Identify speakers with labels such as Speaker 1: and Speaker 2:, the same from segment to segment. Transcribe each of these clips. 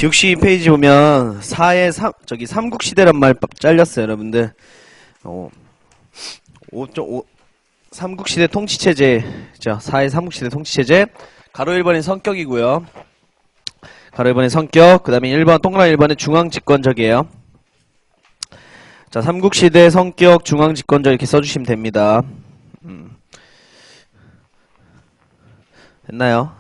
Speaker 1: 62페이지 보면 4의 3, 저기 삼국시대란 말 잘렸어요, 여러분들. 5.5 삼국시대 통치체제. 자, 4의 삼국시대 통치체제. 가로 1번이 성격이고요. 가로 1번의 성격. 그 다음에 1번, 동그라미 1번의 중앙집권적이에요. 자, 삼국시대 성격, 중앙집권적 이렇게 써주시면 됩니다. 됐나요?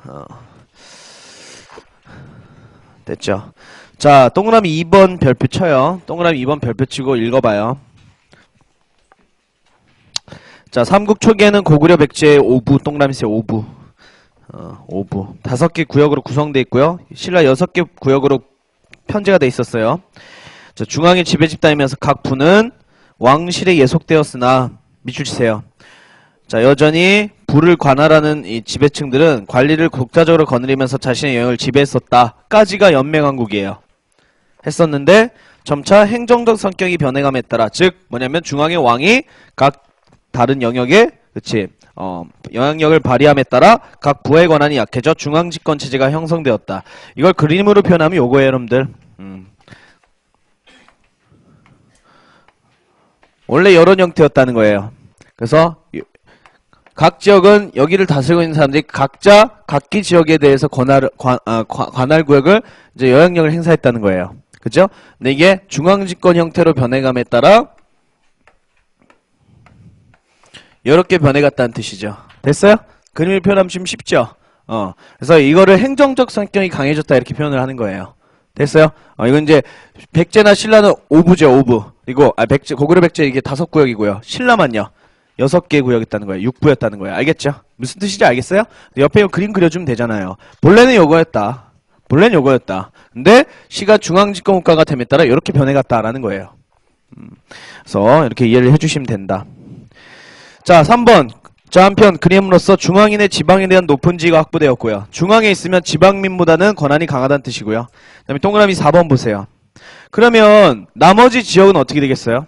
Speaker 1: 됐죠. 자, 동그라미 2번 별표 쳐요. 동그라미 2번 별표 치고 읽어봐요. 자, 삼국 초기에는 고구려 백제의 오부, 동그라미세 오부. 오부. 5개 구역으로 구성되어 있고요. 신라 6개 구역으로 편제가 되어 있었어요. 자, 중앙에 지배 집단이면서 각 부는 왕실에 예속되었으나, 밑줄 치세요. 자, 여전히 부를 관할하는 이 지배층들은 관리를 독자적으로 거느리면서 자신의 영역을 지배했었다까지가 연맹왕국이에요. 했었는데 점차 행정적 성격이 변해감에 따라, 즉 뭐냐면 중앙의 왕이 각 다른 영역에 영향력을 발휘함에 따라 각 부의 권한이 약해져 중앙집권 체제가 형성되었다. 이걸 그림으로 표현하면 요거예요, 여러분들. 원래 이런 형태였다는 거예요. 그래서 각 지역은 여기를 다스리고 있는 사람들이 각자 각기 지역에 대해서 관할 구역을 이제 영향력을 행사했다는 거예요. 그죠? 근데 이게 중앙집권 형태로 변해감에 따라 이렇게 변해갔다는 뜻이죠. 됐어요? 그림을 표현하면 좀 쉽죠? 그래서 이거를 행정적 성격이 강해졌다 이렇게 표현을 하는 거예요. 됐어요? 이건 이제 백제나 신라는 오부죠, 오부. 그리고 백제, 고구려 백제 이게 5구역이고요. 신라만요. 6개 구역 있다는 거예요. 6부였다는 거예요. 알겠죠? 무슨 뜻인지 알겠어요? 옆에 그림 그려주면 되잖아요. 본래는 요거였다. 본래는 요거였다. 근데 시가 중앙집권 국가가 됨에 따라 이렇게 변해갔다라는 거예요. 그래서 이렇게 이해를 해주시면 된다. 자, 3번. 자, 한편 그림으로써 중앙인의 지방에 대한 높은 지위가 확보되었고요. 중앙에 있으면 지방민보다는 권한이 강하다는 뜻이고요. 그 다음에 동그라미 4번 보세요. 그러면 나머지 지역은 어떻게 되겠어요?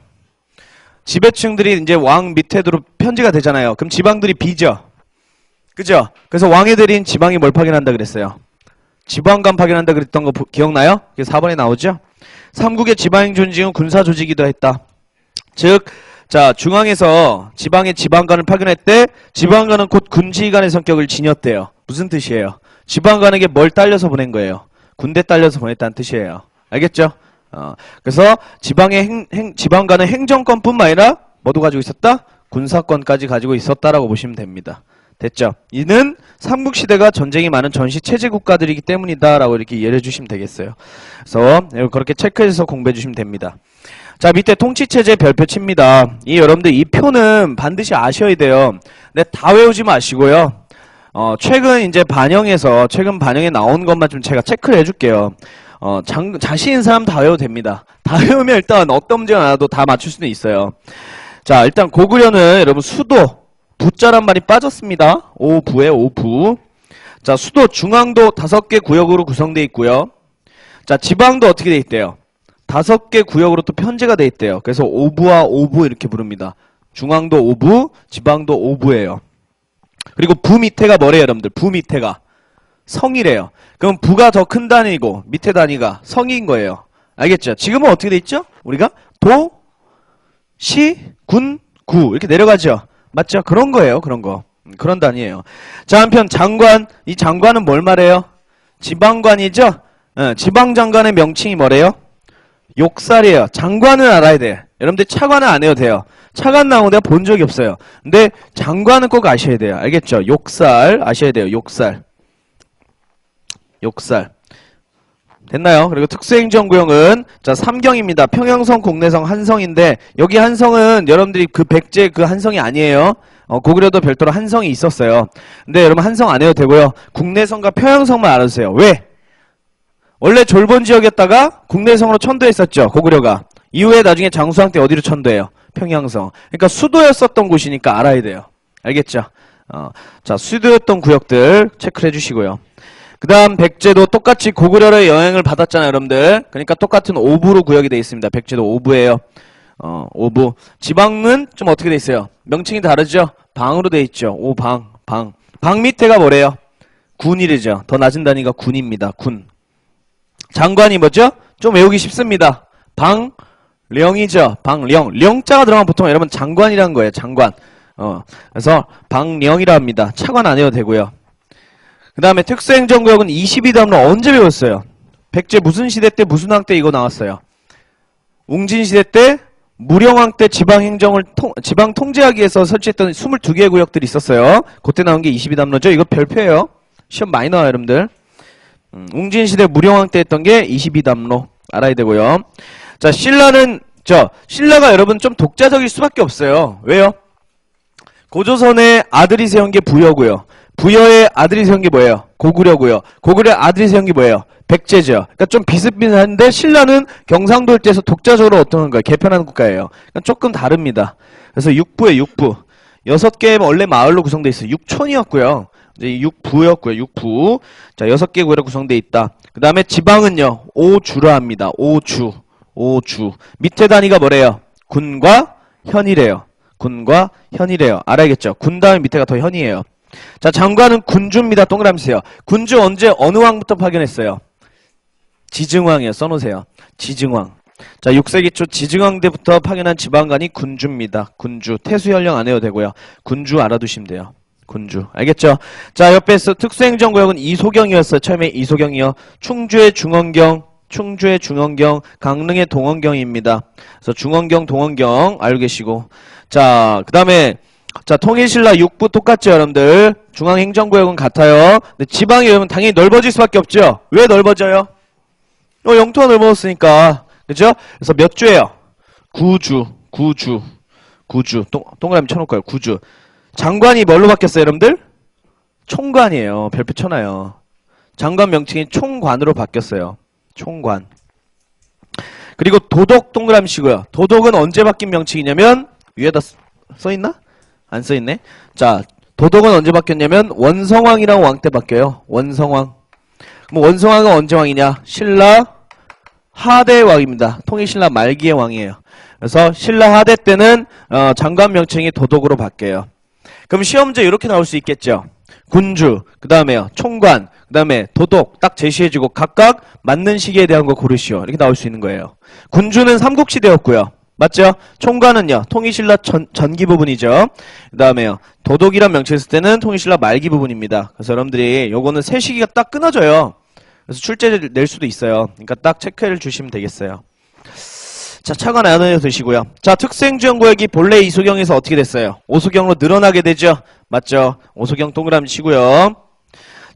Speaker 1: 지배층들이 이제 왕 밑에도 편제가 되잖아요. 그럼 지방들이 비죠. 그죠? 그래서 왕에 대린 지방이 뭘 파견한다 그랬어요? 지방관 파견한다 그랬던 거 기억나요? 그게 4번에 나오죠? 삼국의 지방행 존직은 군사 조직이기도 했다. 즉, 자, 중앙에서 지방의 지방관을 파견했대. 지방관은 곧 군지휘관의 성격을 지녔대요. 무슨 뜻이에요? 지방관에게 뭘 딸려서 보낸 거예요? 군대 딸려서 보냈다는 뜻이에요. 알겠죠? 그래서 지방관은 행정권뿐만 아니라 뭐도 가지고 있었다? 군사권까지 가지고 있었다라고 보시면 됩니다. 됐죠? 이는 삼국시대가 전쟁이 많은 전시체제 국가들이기 때문이다라고 이렇게 이해를 해주시면 되겠어요. 그래서 그렇게 체크해서 공부해 주시면 됩니다. 자, 밑에 통치체제 별표 칩니다. 여러분들 이 표는 반드시 아셔야 돼요. 근데 다 외우지 마시고요. 최근 반영에 나온 것만 좀 제가 체크를 해줄게요. 자신 있는 사람 다 외워도 됩니다. 다 외우면 일단 어떤 문제가 나와도 다 맞출 수는 있어요. 자, 일단 고구려는 여러분 수도, 부자란 말이 빠졌습니다. 오부에 오부. 자, 수도, 중앙도 5개 구역으로 구성되어 있고요. 자, 지방도 어떻게 되어 있대요? 5개 구역으로 또 편제가 되어 있대요. 그래서 오부와 오부 이렇게 부릅니다. 중앙도 오부, 지방도 오부예요. 그리고 부 밑에가 뭐래요, 여러분들? 부 밑에가 성이래요. 그럼 부가 더 큰 단위고 밑에 단위가 성인 거예요. 알겠죠? 지금은 어떻게 돼 있죠? 우리가 도, 시, 군, 구 이렇게 내려가죠. 맞죠? 그런 거예요. 그런 거. 그런 단위예요. 자, 한편 장관, 이 장관은 뭘 말해요? 지방관이죠? 지방장관의 명칭이 뭐래요? 욕살이에요. 장관은 알아야 돼. 여러분들 차관은 안 해도 돼요. 차관 나온 거 내가 본 적이 없어요. 근데 장관은 꼭 아셔야 돼요. 알겠죠? 욕살 아셔야 돼요. 욕살. 욕살. 됐나요? 그리고 특수행정구역은 자, 삼경입니다. 평양성, 공내성, 한성인데 여기 한성은 여러분들이 그 백제 그 한성이 아니에요. 고구려도 별도로 한성이 있었어요. 근데 여러분 한성 안 해도 되고요. 국내성과 평양성만 알아주세요. 왜? 원래 졸본 지역이었다가 국내성으로 천도했었죠. 고구려가. 이후에 나중에 장수왕 때 어디로 천도해요? 평양성. 그러니까 수도였었던 곳이니까 알아야 돼요. 알겠죠? 자, 수도였던 구역들 체크를 해주시고요. 그 다음 백제도 똑같이 고구려의 영향을 받았잖아요, 여러분들. 그러니까 똑같은 오부로 구역이 되어 있습니다. 백제도 오부예요. 오부. 지방은 좀 어떻게 되어 있어요? 명칭이 다르죠? 방으로 되어 있죠. 오방, 방. 방 밑에가 뭐래요? 군이래죠. 더 낮은 단위가 군입니다. 군. 장관이 뭐죠? 좀 외우기 쉽습니다. 방령이죠. 방령. 령자가 들어가면 보통 여러분 장관이라는 거예요. 장관. 그래서 방령이라 합니다. 차관 안 해도 되고요. 그 다음에 특수행정구역은 22담로 언제 배웠어요? 백제 무슨 시대 때 무슨 왕 때 이거 나왔어요? 웅진시대 때 무령왕 때 지방 통제하기 위해서 설치했던 22개의 구역들이 있었어요. 그때 나온 게 22담로죠. 이거 별표예요. 시험 많이 나와요, 여러분들. 웅진시대 무령왕 때 했던 게 22담로 알아야 되고요. 자, 신라가 여러분 좀 독자적일 수밖에 없어요. 왜요? 고조선의 아들이 세운 게 부여고요. 부여의 아들이 세운 게 뭐예요? 고구려고요. 고구려의 아들이 세운 게 뭐예요? 백제죠. 그러니까 좀 비슷비슷한데 신라는 경상도 일대에서 독자적으로 어떤 거예요? 개편하는 국가예요. 그러니까 조금 다릅니다. 그래서 육부에 육부. 6개의 원래 마을로 구성되어 있어요. 육촌이었고요. 이제 육부였고요. 육부. 자, 6개 구로 구성되어 있다. 그 다음에 지방은요. 오주라 합니다. 오주. 오주. 밑에 단위가 뭐래요? 군과 현이래요. 군과 현이래요. 알아야겠죠? 군 다음에 밑에가 더 현이에요. 자, 장관은 군주입니다. 동그라미 세요. 군주 언제 어느 왕부터 파견했어요? 지증왕이에요. 써놓으세요. 지증왕. 자, 6세기 초 지증왕 때부터 파견한 지방관이 군주입니다. 군주. 태수연령 안 해도 되고요. 군주 알아두시면 돼요. 군주. 알겠죠? 자, 옆에서 특수행정구역은 이소경이었어요. 처음에 이소경이요. 충주의 중원경, 강릉의 동원경입니다. 그래서 중원경, 동원경 알고 계시고. 자, 그 다음에 자, 통일신라 6부 똑같죠, 여러분들? 중앙행정구역은 같아요. 근데 지방이 여러분 당연히 넓어질 수밖에 없죠? 왜 넓어져요? 영토가 넓어졌으니까. 그죠? 그래서 몇 주예요? 9주. 동그라미 쳐놓을 거예요. 9주. 장관이 뭘로 바뀌었어요, 여러분들? 총관이에요. 별표 쳐놔요. 장관 명칭이 총관으로 바뀌었어요. 총관. 그리고 도독 동그라미 치고요. 도독은 언제 바뀐 명칭이냐면 위에다 써있나? 안 써있네. 자, 도독은 언제 바뀌었냐면 원성왕이라고 왕 때 바뀌어요. 원성왕. 그럼 원성왕은 언제 왕이냐? 신라 하대 왕입니다. 통일신라 말기의 왕이에요. 그래서 신라 하대 때는 장관 명칭이 도독으로 바뀌어요. 그럼 시험제 이렇게 나올 수 있겠죠. 군주, 그 다음에요 총관, 그 다음에 도독 딱 제시해주고 각각 맞는 시기에 대한 거 고르시오. 이렇게 나올 수 있는 거예요. 군주는 삼국시대였고요. 맞죠? 총관은요 통일신라 전기 부분이죠. 그 다음에요 도독이란 명칭 했을 때는 통일신라 말기 부분입니다. 그래서 여러분들이 요거는 세 시기가 딱 끊어져요. 그래서 출제를 낼 수도 있어요. 그러니까 딱 체크를 주시면 되겠어요. 자, 차관 안 해도 되시고요. 자, 특수행정구역이 본래 이소경에서 어떻게 됐어요? 오소경으로 늘어나게 되죠. 맞죠? 오소경 동그라미 치고요. 자,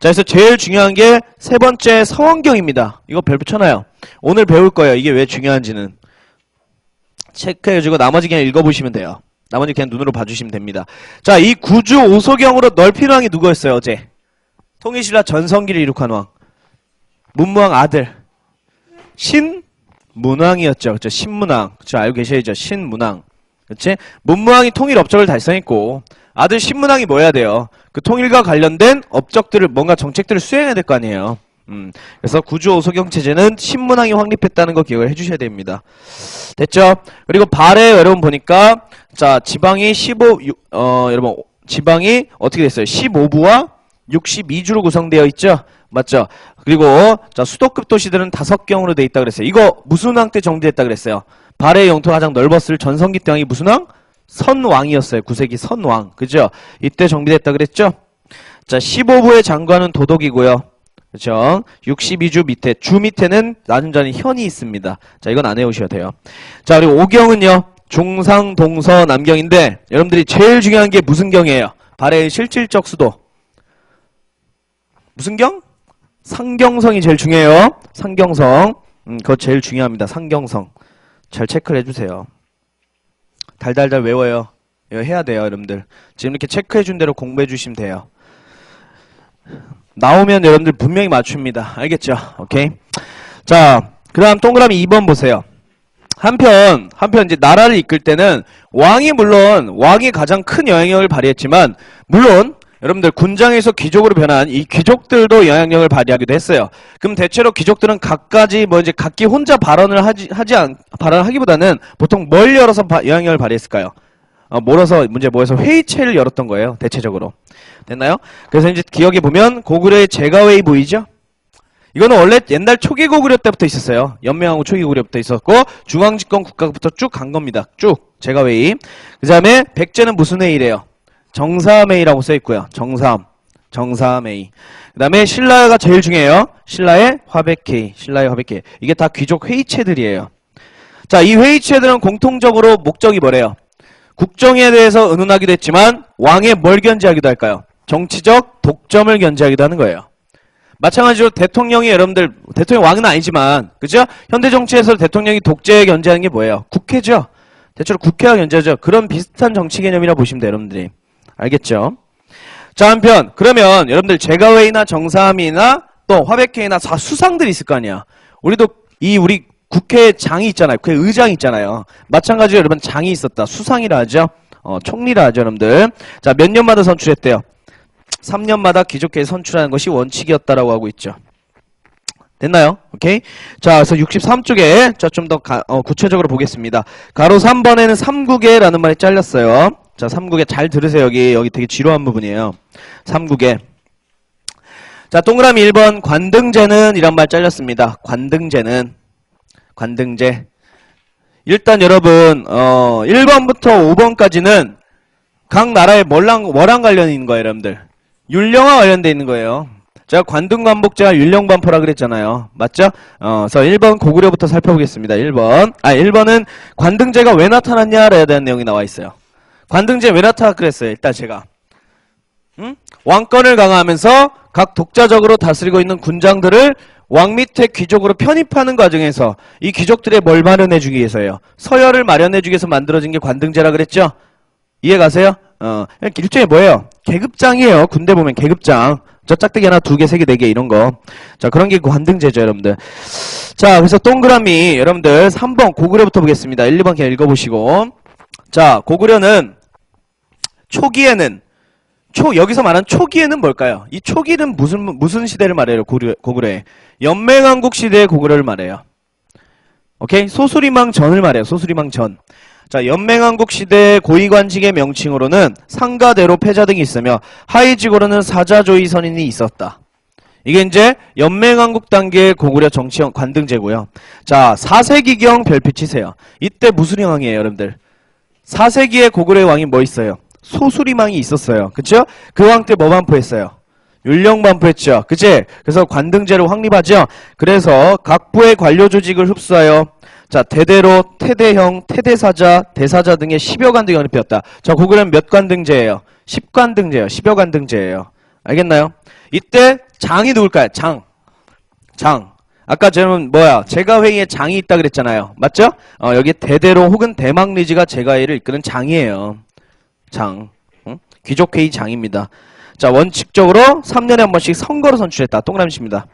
Speaker 1: 그래서 제일 중요한 게 세 번째 서원경입니다. 이거 별표 쳐놔요. 오늘 배울 거예요. 이게 왜 중요한지는. 체크해주고 나머지 그냥 읽어보시면 돼요. 나머지 그냥 눈으로 봐주시면 됩니다. 자, 이 구주 오소경으로 넓힌 왕이 누구였어요, 어제? 통일신라 전성기를 이룩한 왕. 문무왕 아들. 신문왕이었죠. 그쵸? 신문왕. 그쵸? 알고 계셔야죠. 신문왕. 그치? 문무왕이 통일 업적을 달성했고, 아들 신문왕이 뭐 해야 돼요? 그 통일과 관련된 업적들을, 뭔가 정책들을 수행해야 될 거 아니에요. 그래서 구주 오소경 체제는 신문왕이 확립했다는 거 기억을 해주셔야 됩니다. 됐죠? 그리고 발에 여러분 보니까, 자, 지방이 여러분, 지방이 어떻게 됐어요? 15부와 62주로 구성되어 있죠? 맞죠? 그리고, 자, 수도급 도시들은 5경으로 돼 있다 그랬어요. 이거 무슨 왕 때 정비됐다 그랬어요? 발해의 영토가 가장 넓었을 전성기 때 왕이 무슨 왕? 선왕이었어요. 9세기 선왕. 그죠? 이때 정비됐다 그랬죠? 자, 15부의 장관은 도독이고요. 그죠? 62주 밑에, 주 밑에는 나중자는 현이 있습니다. 자, 이건 안 해오셔야 돼요. 자, 그리고 오경은요, 중상, 동서, 남경인데, 여러분들이 제일 중요한 게 무슨 경이에요? 발해의 실질적 수도. 무슨 경? 상경성이 제일 중요해요. 상경성. 그거 제일 중요합니다. 상경성. 잘 체크를 해주세요. 달달달 외워요. 이거 해야 돼요, 여러분들. 지금 이렇게 체크해준 대로 공부해주시면 돼요. 나오면 여러분들 분명히 맞춥니다. 알겠죠? 오케이? 자, 그 다음 동그라미 2번 보세요. 한편 이제 나라를 이끌 때는 물론 왕이 가장 큰 영향력을 발휘했지만, 물론 여러분들 군장에서 귀족으로 변한 이 귀족들도 영향력을 발휘하기도 했어요. 그럼 대체로 귀족들은 각기 혼자 발언하기보다는 보통 뭘 열어서 영향력을 발휘했을까요? 모여서 회의체를 열었던 거예요. 대체적으로. 됐나요? 그래서 이제 기억해 보면 고구려의 제가회의 보이죠? 이거는 원래 옛날 초기 고구려 때부터 있었어요. 연맹왕국 초기 고구려부터 있었고 중앙집권 국가부터 쭉 간 겁니다. 쭉 제가회의. 그 다음에 백제는 무슨 회의래요? 정사회의라고 써있고요. 정사회의. 그 다음에 신라가 제일 중요해요. 신라의 화백회의. 이게 다 귀족 회의체들이에요. 자, 이 회의체들은 공통적으로 목적이 뭐래요? 국정에 대해서 의논하기도 했지만 왕의 뭘 견제하기도 할까요? 정치적 독점을 견제하기도 하는 거예요. 마찬가지로 대통령이 여러분들 대통령 왕은 아니지만 그죠? 현대 정치에서 대통령이 독재 견제하는 게 뭐예요? 국회죠. 대체로 국회가 견제하죠. 그런 비슷한 정치 개념이라 보시면 돼요, 여러분들이. 알겠죠? 자, 한편 그러면 여러분들 제가회의나 정사회의나 또 화백회의나 다 수상들이 있을 거 아니야. 우리도 우리 국회장이 있잖아요. 국회의장이 있잖아요. 마찬가지로 여러분 장이 있었다. 수상이라 하죠. 총리라 하죠, 여러분들. 자, 몇 년마다 선출했대요? 3년마다 귀족회의 선출하는 것이 원칙이었다라고 하고 있죠. 됐나요? 오케이. 자, 그래서 63쪽에 자, 좀 더 구체적으로 보겠습니다. 가로 3번에는 삼국회라는 말이 잘렸어요. 자, 삼국회 잘 들으세요. 여기 되게 지루한 부분이에요. 삼국회. 자, 동그라미 1번 관등제는 이란 말 잘렸습니다. 관등제. 일단 여러분 1번부터 5번까지는 각 나라의 뭐랑 관련이 있는 거예요, 여러분들? 율령과 관련돼 있는 거예요. 제가 관등관복제가 율령반포라 그랬잖아요. 맞죠? 그래서 1번 고구려부터 살펴보겠습니다. 1번은 관등제가 왜 나타났냐에 대한 내용이 나와 있어요. 관등제 왜 나타났 그랬어요? 일단 제가 왕권을 강화하면서 각 독자적으로 다스리고 있는 군장들을 왕 밑에 귀족으로 편입하는 과정에서 이 귀족들의 뭘 마련해주기 위해서예요? 서열을 마련해주기 위해서 만들어진 게 관등제라 그랬죠? 이해 가세요? 일종의 뭐예요? 계급장이에요. 군대 보면 계급장. 저 짝대기 하나, 두 개, 세 개, 네 개 이런 거. 자, 그런 게 관등제죠, 여러분들. 자, 그래서 동그라미 여러분들 3번 고구려부터 보겠습니다. 1, 2번 그냥 읽어보시고. 자, 고구려는 초기에는 여기서 말하는 초기에는 뭘까요? 이 초기는 무슨 시대를 말해요? 고구려에. 연맹왕국 시대의 고구려를 말해요. 오케이? 소수리망 전을 말해요. 소수리망 전. 자, 연맹왕국 시대 고위관직의 명칭으로는 상가대로 패자 등이 있으며 하위직으로는 사자조위 선인이 있었다. 이게 이제 연맹왕국 단계의 고구려 정치형 관등제고요. 자, 4세기경 별표 치세요. 이때 무슨 왕이에요, 여러분들? 4세기의 고구려의 왕이 뭐 있어요? 소수리망이 있었어요. 그쵸? 그 왕 때 뭐 반포했어요? 율령 반포했죠. 그치? 그래서 관등제를 확립하죠. 그래서 각 부의 관료 조직을 흡수하여 자, 대대로 태대형, 태대사자, 대사자 등의 10여 관등이 확립되었다. 자, 고구려는 몇 관등제예요? 10관등제예요. 10여 관등제예요. 알겠나요? 이때 장이 누굴까요? 장. 아까 저는 제가회의에 장이 있다 그랬잖아요. 맞죠? 여기 대대로 혹은 대망리지가 제가회의를 이끄는 장이에요. 장. 귀족회의 장입니다. 자, 원칙적으로 3년에 한 번씩 선거로 선출했다. 동그라미입니다.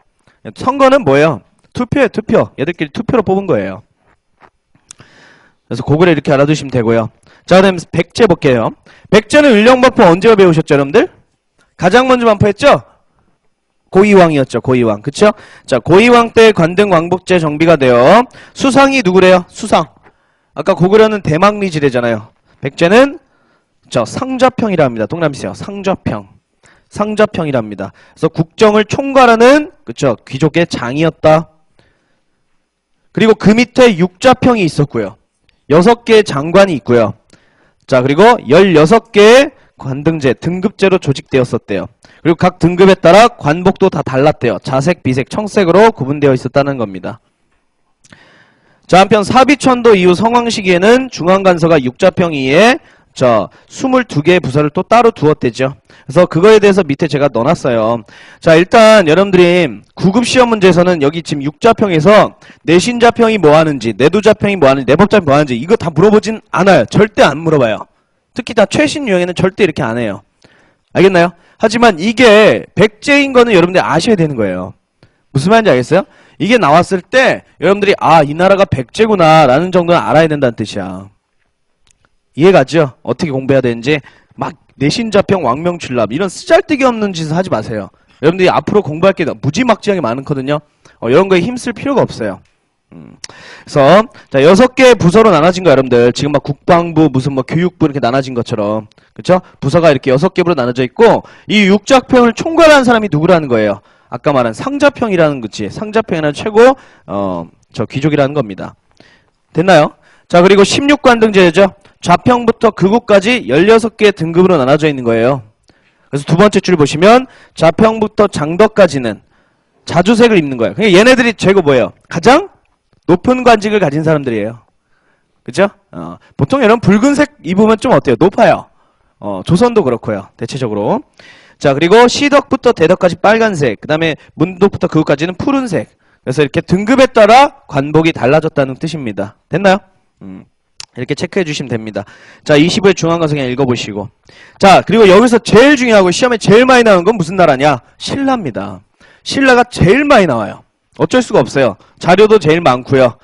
Speaker 1: 선거는 뭐예요? 투표예요, 투표. 얘들끼리 투표로 뽑은 거예요. 그래서 고구려 이렇게 알아두시면 되고요. 자, 그다음 백제 볼게요. 백제는 율령반포 언제 배우셨죠, 여러분들? 가장 먼저 반포했죠? 고이왕이었죠, 고이왕. 그쵸? 자, 고이왕 때 관등 왕복제 정비가 되어 수상이 누구래요? 수상. 아까 고구려는 대망리지대잖아요. 백제는 상좌평이라 합니다. 동남시요. 상좌평이라 합니다. 그래서 국정을 총괄하는 그쵸? 귀족의 장이었다. 그리고 그 밑에 육좌평이 있었고요. 6개의 장관이 있고요. 자, 그리고 16개의 관등제, 등급제로 조직되었었대요. 그리고 각 등급에 따라 관복도 다 달랐대요. 자색, 비색, 청색으로 구분되어 있었다는 겁니다. 자, 한편 사비천도 이후 성왕 시기에는 중앙간서가 육좌평위에 22개의 부서를 또 따로 두었대죠. 그래서 그거에 대해서 밑에 제가 넣어놨어요. 자, 일단 여러분들이 9급 시험 문제에서는 여기 지금 육좌평에서 내신좌평이 뭐 하는지, 내도좌평이 뭐 하는지, 내법좌평이 뭐 하는지 이거 다 물어보진 않아요. 절대 안 물어봐요. 특히 다 최신 유형에는 절대 이렇게 안 해요. 알겠나요? 하지만 이게 백제인 거는 여러분들이 아셔야 되는 거예요. 무슨 말인지 알겠어요? 이게 나왔을 때 여러분들이 이 나라가 백제구나 라는 정도는 알아야 된다는 뜻이야. 이해가죠? 어떻게 공부해야 되는지. 막 내신좌평, 왕명출납 이런 쓰잘데기 없는 짓을 하지 마세요. 여러분들이 앞으로 공부할 게 무지막지하게 많거든요. 이런 거에 힘쓸 필요가 없어요. 그래서 자, 6개의 부서로 나눠진 거 여러분들 지금 막 국방부 무슨 교육부 이렇게 나눠진 것처럼 그쵸? 부서가 이렇게 6개 부로 나눠져 있고 이 육좌평을 총괄하는 사람이 누구라는 거예요? 아까 말한 상자평이라는 거지. 상자평이라는 최고 저 귀족이라는 겁니다. 됐나요? 자, 그리고 16관등제죠. 좌평부터 극우까지 16개의 등급으로 나눠져 있는 거예요. 그래서 두 번째 줄 보시면 좌평부터 장덕까지는 자주색을 입는 거예요. 그러니까 얘네들이 최고 뭐예요? 가장 높은 관직을 가진 사람들이에요. 그죠? 보통 여러분 붉은색 입으면 좀 어때요? 높아요. 조선도 그렇고요. 대체적으로. 자, 그리고 시덕부터 대덕까지 빨간색, 그 다음에 문덕부터 극우까지는 푸른색. 그래서 이렇게 등급에 따라 관복이 달라졌다는 뜻입니다. 됐나요? 이렇게 체크해 주시면 됩니다. 자, 25의 중앙관성 그냥 읽어보시고. 자, 그리고 여기서 제일 중요하고 시험에 제일 많이 나오는 건 무슨 나라냐? 신라입니다. 신라가 제일 많이 나와요. 어쩔 수가 없어요. 자료도 제일 많고요.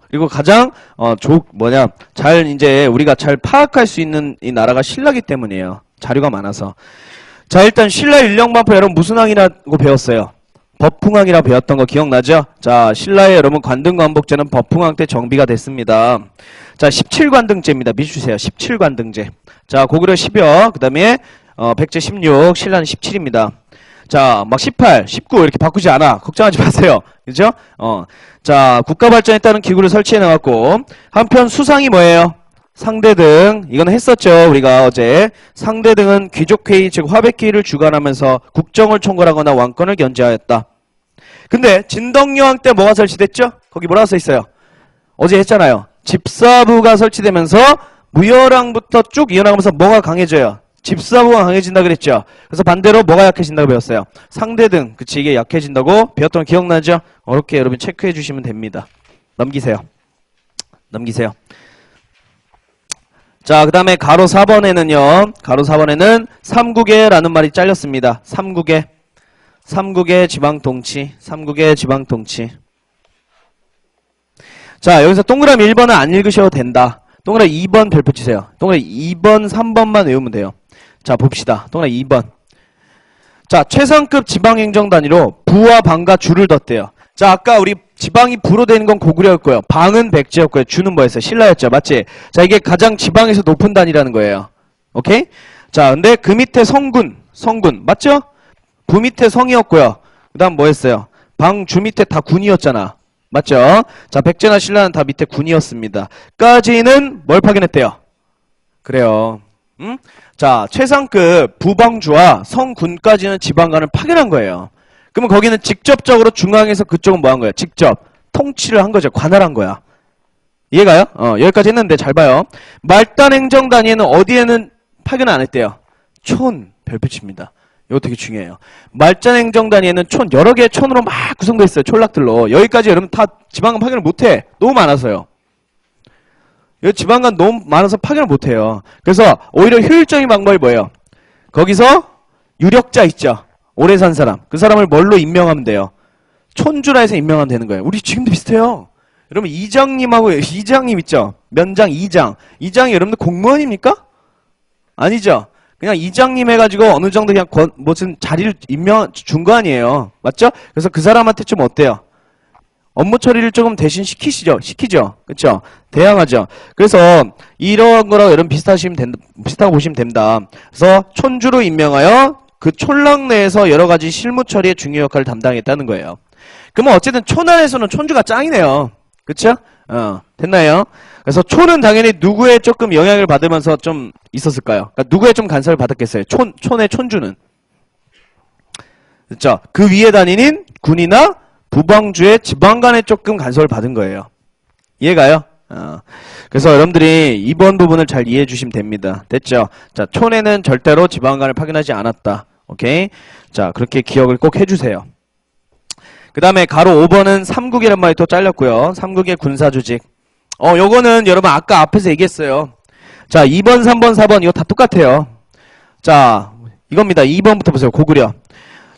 Speaker 1: 그리고 가장 잘 이제 우리가 잘 파악할 수 있는 이 나라가 신라기 때문이에요. 자료가 많아서. 자, 일단 신라 일령반포 여러분 무슨 항이라고 배웠어요? 법풍항이라 배웠던 거 기억나죠? 자, 신라의 여러분 관등관복제는 법풍항 때 정비가 됐습니다. 자, 17관등제입니다. 밑주세요. 17관등제. 자, 고구려 10여, 그 다음에 백제 16, 신라는 17입니다. 자, 막 18, 19 이렇게 바꾸지 않아. 걱정하지 마세요. 그죠? 자, 국가 발전에 따른 기구를 설치해 나갔고, 한편 수상이 뭐예요? 상대등. 이건 했었죠. 우리가 어제. 상대등은 귀족회의, 즉 화백회의를 주관하면서 국정을 총괄하거나 왕권을 견제하였다. 근데 진덕여왕 때 뭐가 설치됐죠? 거기 뭐라고 써있어요? 어제 했잖아요. 집사부가 설치되면서 무열왕부터 쭉 이어나가면서 뭐가 강해져요? 집사부가 강해진다 그랬죠. 그래서 반대로 뭐가 약해진다고 배웠어요? 상대등. 그치, 이게 약해진다고 배웠던 거 기억나죠? 이렇게 여러분 체크해 주시면 됩니다. 넘기세요. 넘기세요. 자, 그 다음에 가로 4번에는요. 가로 4번에는 삼국해라는 말이 잘렸습니다. 삼국해. 삼국의 지방통치. 삼국의 지방통치. 자, 여기서 동그라미 1번은 안 읽으셔도 된다. 동그라미 2번 별표 치세요. 동그라미 2번, 3번만 외우면 돼요. 자, 봅시다. 동그라미 2번. 자, 최상급 지방행정 단위로 부와 방과 주를 뒀대요. 자, 아까 우리 지방이 부로 되는 건 고구려였고요. 방은 백제였고요. 주는 뭐였어요? 신라였죠. 맞지? 자, 이게 가장 지방에서 높은 단위라는 거예요. 오케이? 자, 근데 그 밑에 성군. 맞죠? 부 밑에 성이었고요. 그 다음 뭐 했어요? 방, 주 밑에 다 군이었잖아. 맞죠? 자, 백제나 신라는 다 밑에 군이었습니다. 까지는 뭘 파견했대요? 그래요. 자, 최상급 부방주와 성군까지는 지방관을 파견한 거예요. 그러면 거기는 직접적으로 중앙에서 그쪽은 뭐 한 거야? 직접 통치를 한 거죠. 관할한 거야. 이해가요? 여기까지 했는데 잘 봐요. 말단 행정 단위에는 어디에는 파견을 안 했대요? 촌 별표치입니다. 이거 되게 중요해요. 말단 행정 단위에는 촌 여러 개의 촌으로 막 구성되어 있어요. 촌락들로. 여기까지 여러분 다 지방관 파견을 못 해. 너무 많아서요. 여기 지방관 너무 많아서 파견을 못 해요. 그래서 오히려 효율적인 방법이 뭐예요? 거기서 유력자 있죠. 오래 산 사람. 그 사람을 뭘로 임명하면 돼요? 촌주라 해서 임명하면 되는 거예요. 우리 지금도 비슷해요. 여러분 이장님하고 이장님 있죠? 면장, 이장. 이장이 여러분들 공무원입니까? 아니죠. 그냥 이장님 해가지고 어느 정도 그냥 무슨 자리를 준 거 아니에요. 맞죠? 그래서 그 사람한테 좀 어때요? 업무 처리를 조금 대신 시키죠. 그쵸? 대항하죠. 그래서 이런 거랑 여러분 비슷하고 보시면 됩니다. 그래서 촌주로 임명하여 그 촌락 내에서 여러 가지 실무 처리의 중요 역할을 담당했다는 거예요. 그러면 어쨌든 촌 안에서는 촌주가 짱이네요. 그쵸? 됐나요? 그래서 촌은 당연히 누구의 조금 영향을 받으면서 좀 있었을까요? 그러니까 누구의 좀 간섭을 받았겠어요? 촌의 촌주는. 그쵸? 그 위에 다니는 군이나 부방주의 지방간에 조금 간섭을 받은 거예요. 이해가요? 그래서 여러분들이 이번 부분을 잘 이해해 주시면 됩니다. 됐죠? 자, 촌에는 절대로 지방간을 파견하지 않았다. 오케이? 자, 그렇게 기억을 꼭 해주세요. 그 다음에 가로 5번은 삼국이란 말이 또 잘렸고요. 삼국의 군사조직. 요거는 여러분 아까 앞에서 얘기했어요. 자, 2번, 3번, 4번 이거 다 똑같아요. 자, 이겁니다. 2번부터 보세요. 고구려.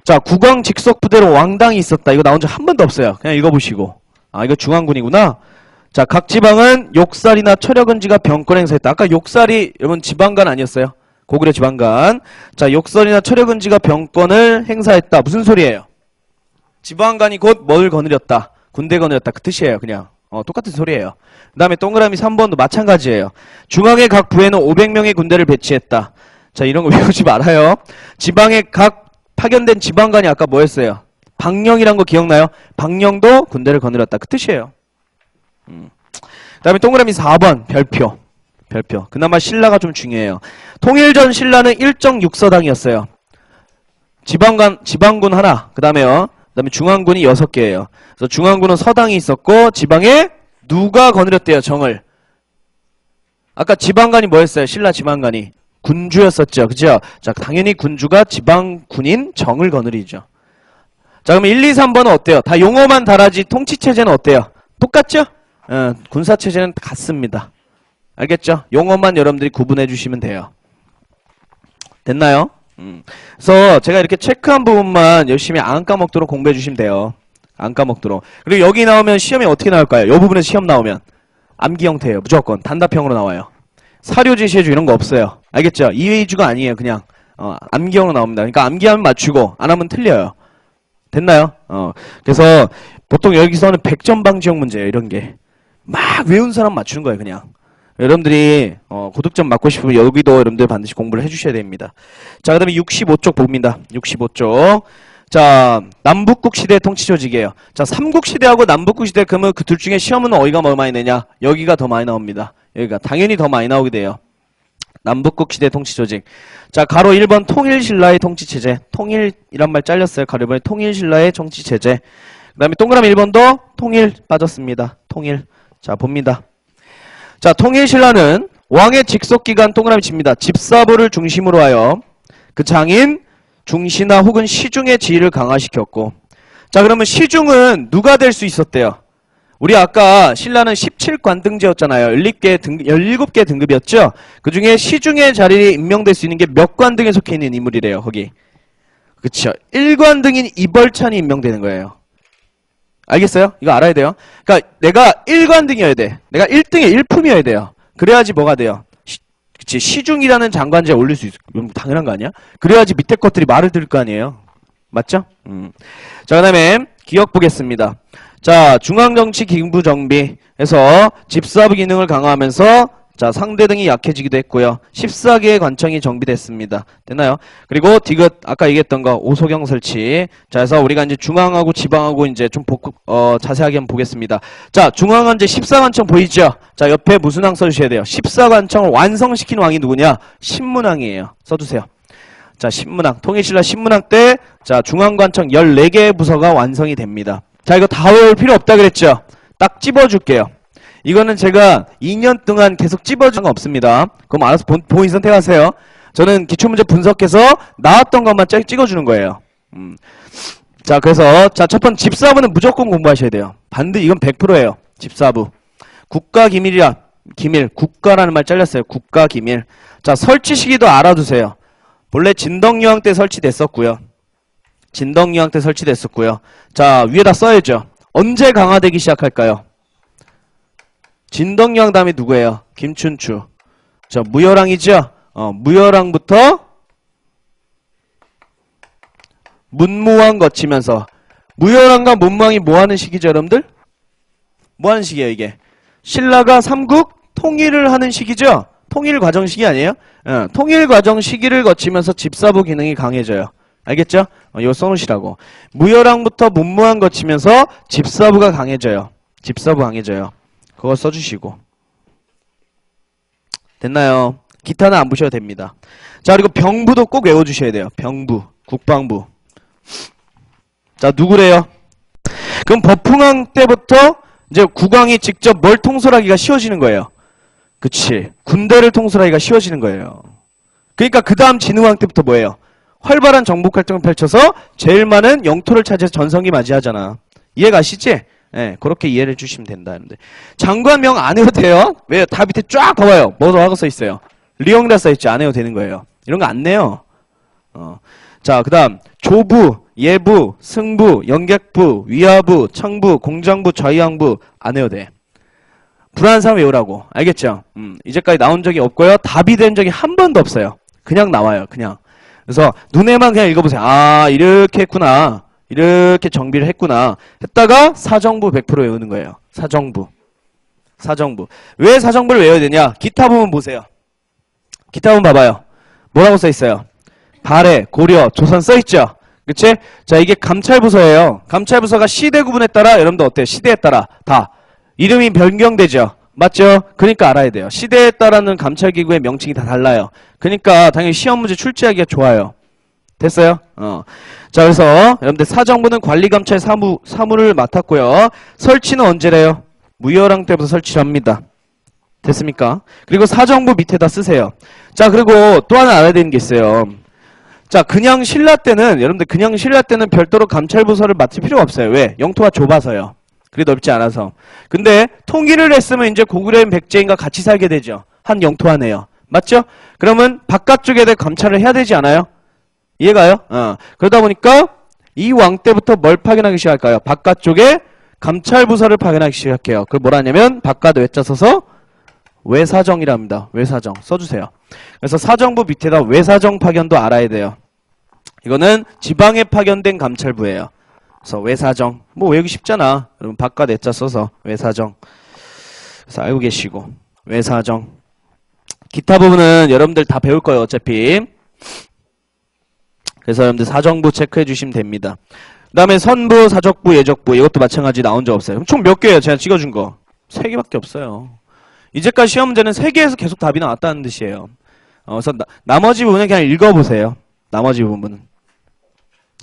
Speaker 1: 자, 국왕 직속 부대로 왕당이 있었다. 이거 나온 적 한 번도 없어요. 그냥 읽어보시고. 이거 중앙군이구나. 자, 각 지방은 욕살이나 철역은지가 병권 행사했다. 아까 욕살이 여러분 지방관 아니었어요? 고구려 지방관. 자, 욕설이나 철역은지가 병권을 행사했다. 무슨 소리예요? 지방관이 곧 뭘 거느렸다. 군대 거느렸다. 그 뜻이에요. 그냥. 똑같은 소리예요. 그 다음에 동그라미 3번도 마찬가지예요. 중앙의 각 부에는 500명의 군대를 배치했다. 자, 이런 거 외우지 말아요. 지방의 각 파견된 지방관이 아까 뭐 했어요? 방령이란 거 기억나요? 방령도 군대를 거느렸다. 그 뜻이에요. 그 다음에 동그라미 4번 별표. 별표. 그나마 신라가 좀 중요해요. 통일 전 신라는 일정 육서당이었어요. 지방군 하나. 그 다음에요. 그 다음에 중앙군이 6개예요. 그래서 중앙군은 서당이 있었고 지방에 누가 거느렸대요, 정을. 아까 지방관이 뭐였어요? 신라 지방관이 군주였었죠. 그죠? 자, 당연히 군주가 지방군인 정을 거느리죠. 자, 그럼 1, 2, 3번은 어때요? 다 용어만 다르지 통치체제는 어때요? 똑같죠? 군사체제는 같습니다. 알겠죠? 용어만 여러분들이 구분해 주시면 돼요. 됐나요? 그래서 제가 이렇게 체크한 부분만 열심히 안 까먹도록 공부해 주시면 돼요. 안 까먹도록. 그리고 여기 나오면 시험이 어떻게 나올까요? 이 부분에서 시험 나오면 암기 형태예요. 무조건 단답형으로 나와요. 사료 제시해주 이런 거 없어요. 알겠죠? 이외주가 아니에요. 그냥 암기형으로 나옵니다. 그러니까 암기하면 맞추고 안 하면 틀려요. 됐나요? 그래서 보통 여기서는 100점 방지형 문제예요. 이런 게 막 외운 사람 맞추는 거예요. 그냥 여러분들이 고득점 맞고 싶으면 여기도 여러분들 반드시 공부를 해주셔야 됩니다. 자, 그 다음에 65쪽 봅니다. 65쪽. 자, 남북국 시대 통치 조직이에요. 자, 삼국 시대하고 남북국 시대 그러면 그 둘 중에 시험은 어디가 더 많이 내냐? 여기가 더 많이 나옵니다. 여기가 당연히 더 많이 나오게 돼요. 남북국 시대 통치 조직. 자, 가로 1번 통일신라의 통치체제. 통일이란 말 잘렸어요. 가로 1번에 통일신라의 통치체제. 그 다음에 동그라미 1번도 통일 빠졌습니다. 통일. 자, 봅니다. 자, 통일신라는 왕의 직속기관 동그라미 칩니다. 집사부를 중심으로 하여 그 장인, 중신하 혹은 시중의 지위를 강화시켰고, 자, 그러면 시중은 누가 될 수 있었대요? 우리 아까 신라는 17관등제였잖아요. 17개 등급이었죠? 그 중에 시중의 자리에 임명될 수 있는 게 몇 관등에 속해 있는 인물이래요, 거기. 그쵸. 1관등인 이벌찬이 임명되는 거예요. 알겠어요? 이거 알아야 돼요. 그러니까 내가 1관등이어야 돼. 내가 1등의 1품이어야 돼요. 그래야지 뭐가 돼요? 그치. 시중이라는 장관제에 올릴 수 있어. 당연한 거 아니야? 그래야지 밑에 것들이 말을 들을 거 아니에요. 맞죠? 자, 그 다음에 기억 보겠습니다. 자, 중앙정치기부정비에서 집사부 기능을 강화하면서 자, 상대 등이 약해지기도 했고요. 14개의 관청이 정비됐습니다. 됐나요? 그리고 디귿 아까 얘기했던 거 오소경 설치. 자, 그래서 우리가 이제 중앙하고 지방하고 이제 좀 자세하게 한번 보겠습니다. 자, 중앙은 이제 14관청 보이죠? 자, 옆에 무슨 왕 써주셔야 돼요? 14관청을 완성시킨 왕이 누구냐? 신문왕이에요. 써주세요. 자, 신문왕. 통일신라 신문왕 때 자, 중앙관청 14개의 부서가 완성이 됩니다. 자, 이거 다 외울 필요 없다 그랬죠? 딱 찝어줄게요. 이거는 제가 2년 동안 계속 찝어준 건 없습니다. 그럼 알아서 본인 선택하세요. 저는 기출문제 분석해서 나왔던 것만 찍어주는 거예요. 자, 그래서 자, 첫 번째 집사부는 무조건 공부하셔야 돼요. 이건 100%예요. 집사부. 국가기밀이라 기밀. 국가라는 말 잘렸어요. 국가기밀. 자, 설치 시기도 알아두세요. 본래 진덕여왕 때 설치됐었고요. 진덕여왕 때 설치됐었고요. 자, 위에다 써야죠. 언제 강화되기 시작할까요? 진덕여왕 다음에 누구예요? 김춘추. 자, 무열왕이죠? 무열왕부터 문무왕 거치면서 무열왕과 문무왕이 뭐하는 시기죠, 여러분들? 뭐하는 시기예요, 이게? 신라가 삼국 통일을 하는 시기죠? 통일 과정 시기 아니에요? 통일 과정 시기를 거치면서 집사부 기능이 강해져요. 알겠죠? 이거 써놓으시라고. 무열왕부터 문무왕 거치면서 집사부가 강해져요. 집사부 강해져요. 그거 써주시고. 됐나요? 기타는 안 보셔도 됩니다. 자, 그리고 병부도 꼭 외워주셔야 돼요. 병부, 국방부. 자, 누구래요? 그럼 버풍왕 때부터 이제 국왕이 직접 뭘 통솔하기가 쉬워지는 거예요. 그치. 군대를 통솔하기가 쉬워지는 거예요. 그러니까 그 다음 진흥왕 때부터 뭐예요? 활발한 정복 활동을 펼쳐서 제일 많은 영토를 차지해서 전성기 맞이하잖아. 이해 가시지? 네, 그렇게 이해를 해주시면 된다. 장관명 안 해도 돼요. 왜요? 다 밑에 쫙 봐봐요. 뭐도 하고 써있어요. 리영라 써있지. 안 해도 되는 거예요. 이런 거 안 내요. 자, 그 다음 조부, 예부, 승부, 영객부, 위하부, 청부, 공장부, 좌의왕부 안 해도 돼. 불안한 사람 외우라고. 알겠죠? 이제까지 나온 적이 없고요. 답이 된 적이 한 번도 없어요. 그냥 나와요. 그냥. 그래서 눈에만 그냥 읽어보세요. 아, 이렇게 했구나. 이렇게 정비를 했구나. 했다가 사정부 100% 외우는 거예요. 사정부. 사정부. 왜 사정부를 외워야 되냐? 기타 부분 보세요. 기타 부분 봐봐요. 뭐라고 써있어요? 발해, 고려, 조선 써있죠? 그치? 자, 이게 감찰부서예요. 감찰부서가 시대 구분에 따라 여러분들 어때요? 시대에 따라 다 이름이 변경되죠. 맞죠? 그러니까 알아야 돼요. 시대에 따라는 감찰기구의 명칭이 다 달라요. 그러니까 당연히 시험 문제 출제하기가 좋아요. 됐어요? 자, 그래서 여러분들 사정부는 관리감찰 사무를 맡았고요. 설치는 언제래요? 무열왕 때부터 설치를 합니다. 됐습니까? 그리고 사정부 밑에다 쓰세요. 자, 그리고 또 하나 알아야 되는 게 있어요. 자, 그냥 신라 때는 여러분들 그냥 신라 때는 별도로 감찰부서를 맡을 필요가 없어요. 왜? 영토가 좁아서요. 그리 넓지 않아서. 근데 통일을 했으면 이제 고구려인 백제인과 같이 살게 되죠. 한 영토 안에요. 맞죠? 그러면 바깥쪽에 대해 감찰을 해야 되지 않아요? 이해가요? 그러다 보니까 이 왕 때부터 뭘 파견하기 시작할까요? 바깥쪽에 감찰부서를 파견하기 시작해요. 그걸 뭐라 하냐면 바깥 외자 써서 외사정이라 합니다. 외사정 써주세요. 그래서 사정부 밑에다 외사정 파견도 알아야 돼요. 이거는 지방에 파견된 감찰부예요. 그래서 외사정 뭐 외우기 쉽잖아. 여러분 바깥 외자 써서 외사정. 그래서 알고 계시고 외사정. 기타 부분은 여러분들 다 배울 거예요. 어차피. 그래서 여러분들 사정부 체크해 주시면 됩니다. 그 다음에 선부, 사적부, 예적부 이것도 마찬가지 나온 적 없어요. 그럼 총 몇 개예요? 제가 찍어준 거. 3개밖에 없어요. 이제까지 시험 문제는 3개에서 계속 답이 나왔다는 뜻이에요. 그래서 나머지 부분은 그냥 읽어보세요. 나머지 부분은.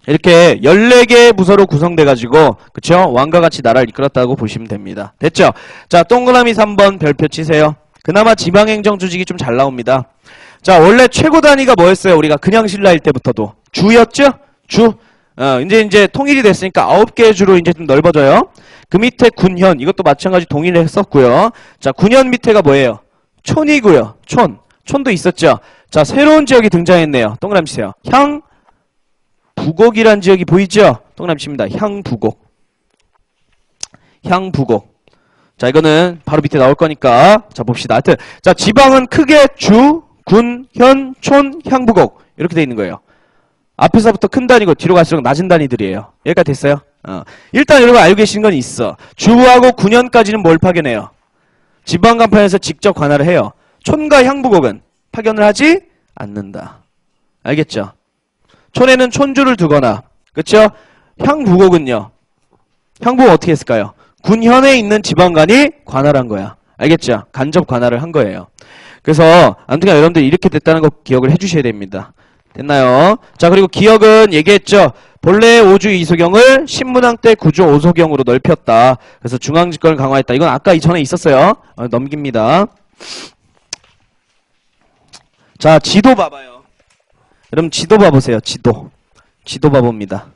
Speaker 1: 이렇게 14개의 부서로 구성돼가지고 그쵸? 왕과 같이 나라를 이끌었다고 보시면 됩니다. 됐죠? 자, 동그라미 3번 별표 치세요. 그나마 지방행정 조직이 좀 잘 나옵니다. 자, 원래 최고 단위가 뭐였어요? 우리가 그냥 신라일 때부터도 주였죠? 주. 이제 통일이 됐으니까 9개의 주로 이제 좀 넓어져요. 그 밑에 군현 이것도 마찬가지 동일을 했었고요. 자, 군현 밑에가 뭐예요? 촌이고요. 촌도 있었죠. 자, 새로운 지역이 등장했네요. 동그라미 치세요. 향부곡이란 지역이 보이죠? 동그라미 칩니다. 향부곡. 자, 이거는 바로 밑에 나올 거니까 자 봅시다. 하여튼 자, 지방은 크게 주, 군, 현, 촌, 향부곡 이렇게 돼 있는 거예요. 앞에서부터 큰 단위고 뒤로 갈수록 낮은 단위들이에요. 여기까지 됐어요? 일단 여러분 알고 계시는 건 있어. 주하고 군현까지는 뭘 파견해요? 지방간판에서 직접 관할을 해요. 촌과 향부곡은 파견을 하지 않는다. 알겠죠? 촌에는 촌주를 두거나 그쵸? 향부곡은요. 향부곡 어떻게 했을까요? 군현에 있는 지방관이 관할한 거야. 알겠죠? 간접 관할을 한 거예요. 그래서 아무튼 여러분들 이렇게 됐다는 거 기억을 해주셔야 됩니다. 됐나요? 자, 그리고 기억은 얘기했죠. 본래의 5주 2소경을 신문왕 때 9주 5소경으로 넓혔다. 그래서 중앙집권을 강화했다. 이건 아까 이전에 있었어요. 넘깁니다. 자, 지도 봐봐요. 여러분 지도 봐보세요. 지도 봐봅니다.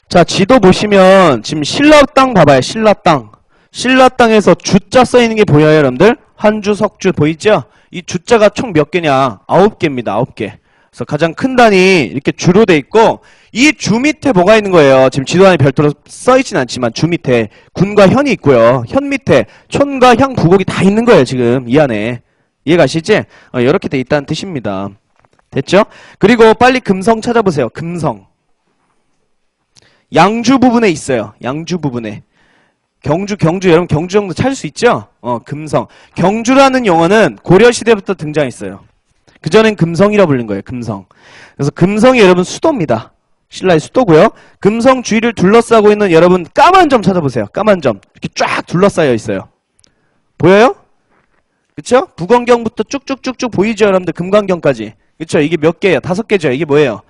Speaker 1: 자, 지도 보시면 지금 신라 땅 봐봐요. 신라 땅. 신라 땅에서 주자 써있는 게 보여요, 여러분들? 한주, 석주 보이죠? 이 주자가 총 몇 개냐? 9개입니다. 9개. 그래서 가장 큰 단위 이렇게 주로 돼 있고 이 주 밑에 뭐가 있는 거예요? 지금 지도안에 별도로 써있진 않지만 주 밑에 군과 현이 있고요. 현 밑에 촌과 향, 부곡이 다 있는 거예요. 지금 이 안에. 이해가시지? 이렇게 돼 있다는 뜻입니다. 됐죠? 그리고 빨리 금성 찾아보세요. 금성. 양주 부분에 있어요. 양주 부분에. 경주 여러분 경주 정도 찾을 수 있죠? 금성. 경주라는 용어는 고려시대부터 등장했어요. 그전엔 금성이라 불린 거예요. 금성. 그래서 금성이 여러분 수도입니다. 신라의 수도고요. 금성 주위를 둘러싸고 있는 여러분 까만 점 찾아보세요. 까만 점. 이렇게 쫙 둘러싸여 있어요. 보여요? 그쵸? 북원경부터 쭉쭉쭉쭉 보이죠? 여러분들 금강경까지. 그쵸? 이게 몇 개예요? 5개죠? 이게 뭐예요?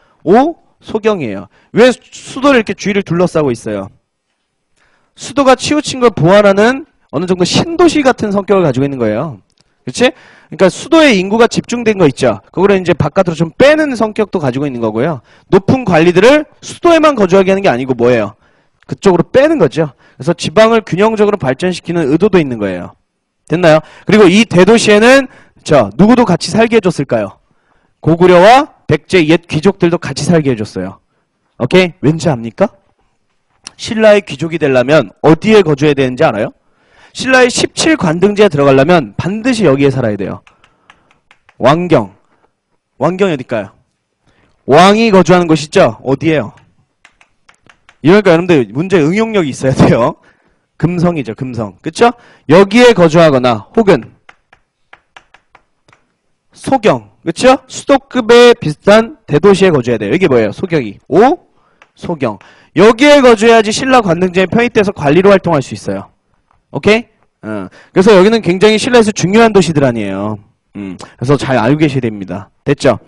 Speaker 1: 소경이에요. 왜 수도를 이렇게 주위를 둘러싸고 있어요? 수도가 치우친 걸 보완하는 어느 정도 신도시 같은 성격을 가지고 있는 거예요. 그렇지? 그러니까 수도에 인구가 집중된 거 있죠. 그거를 이제 바깥으로 좀 빼는 성격도 가지고 있는 거고요. 높은 관리들을 수도에만 거주하게 하는 게 아니고 뭐예요? 그쪽으로 빼는 거죠. 그래서 지방을 균형적으로 발전시키는 의도도 있는 거예요. 됐나요? 그리고 이 대도시에는 누구도 같이 살게 해줬을까요? 고구려와 백제 옛 귀족들도 같이 살게 해줬어요. 오케이? 왠지 압니까? 신라의 귀족이 되려면 어디에 거주해야 되는지 알아요? 신라의 17관등지에 들어가려면 반드시 여기에 살아야 돼요. 왕경이 어딜까요? 왕이 거주하는 곳 있죠? 어디예요? 이러니까 여러분들 문제 응용력이 있어야 돼요. 금성이죠. 금성. 그쵸? 여기에 거주하거나 혹은 소경. 그쵸? 수도급에 비슷한 대도시에 거주해야 돼요. 이게 뭐예요? 소경이. 오? 소경. 여기에 거주해야지 신라 관등제에 편입돼서 관리로 활동할 수 있어요. 오케이? 그래서 여기는 굉장히 신라에서 중요한 도시들 아니에요. 그래서 잘 알고 계셔야 됩니다. 됐죠?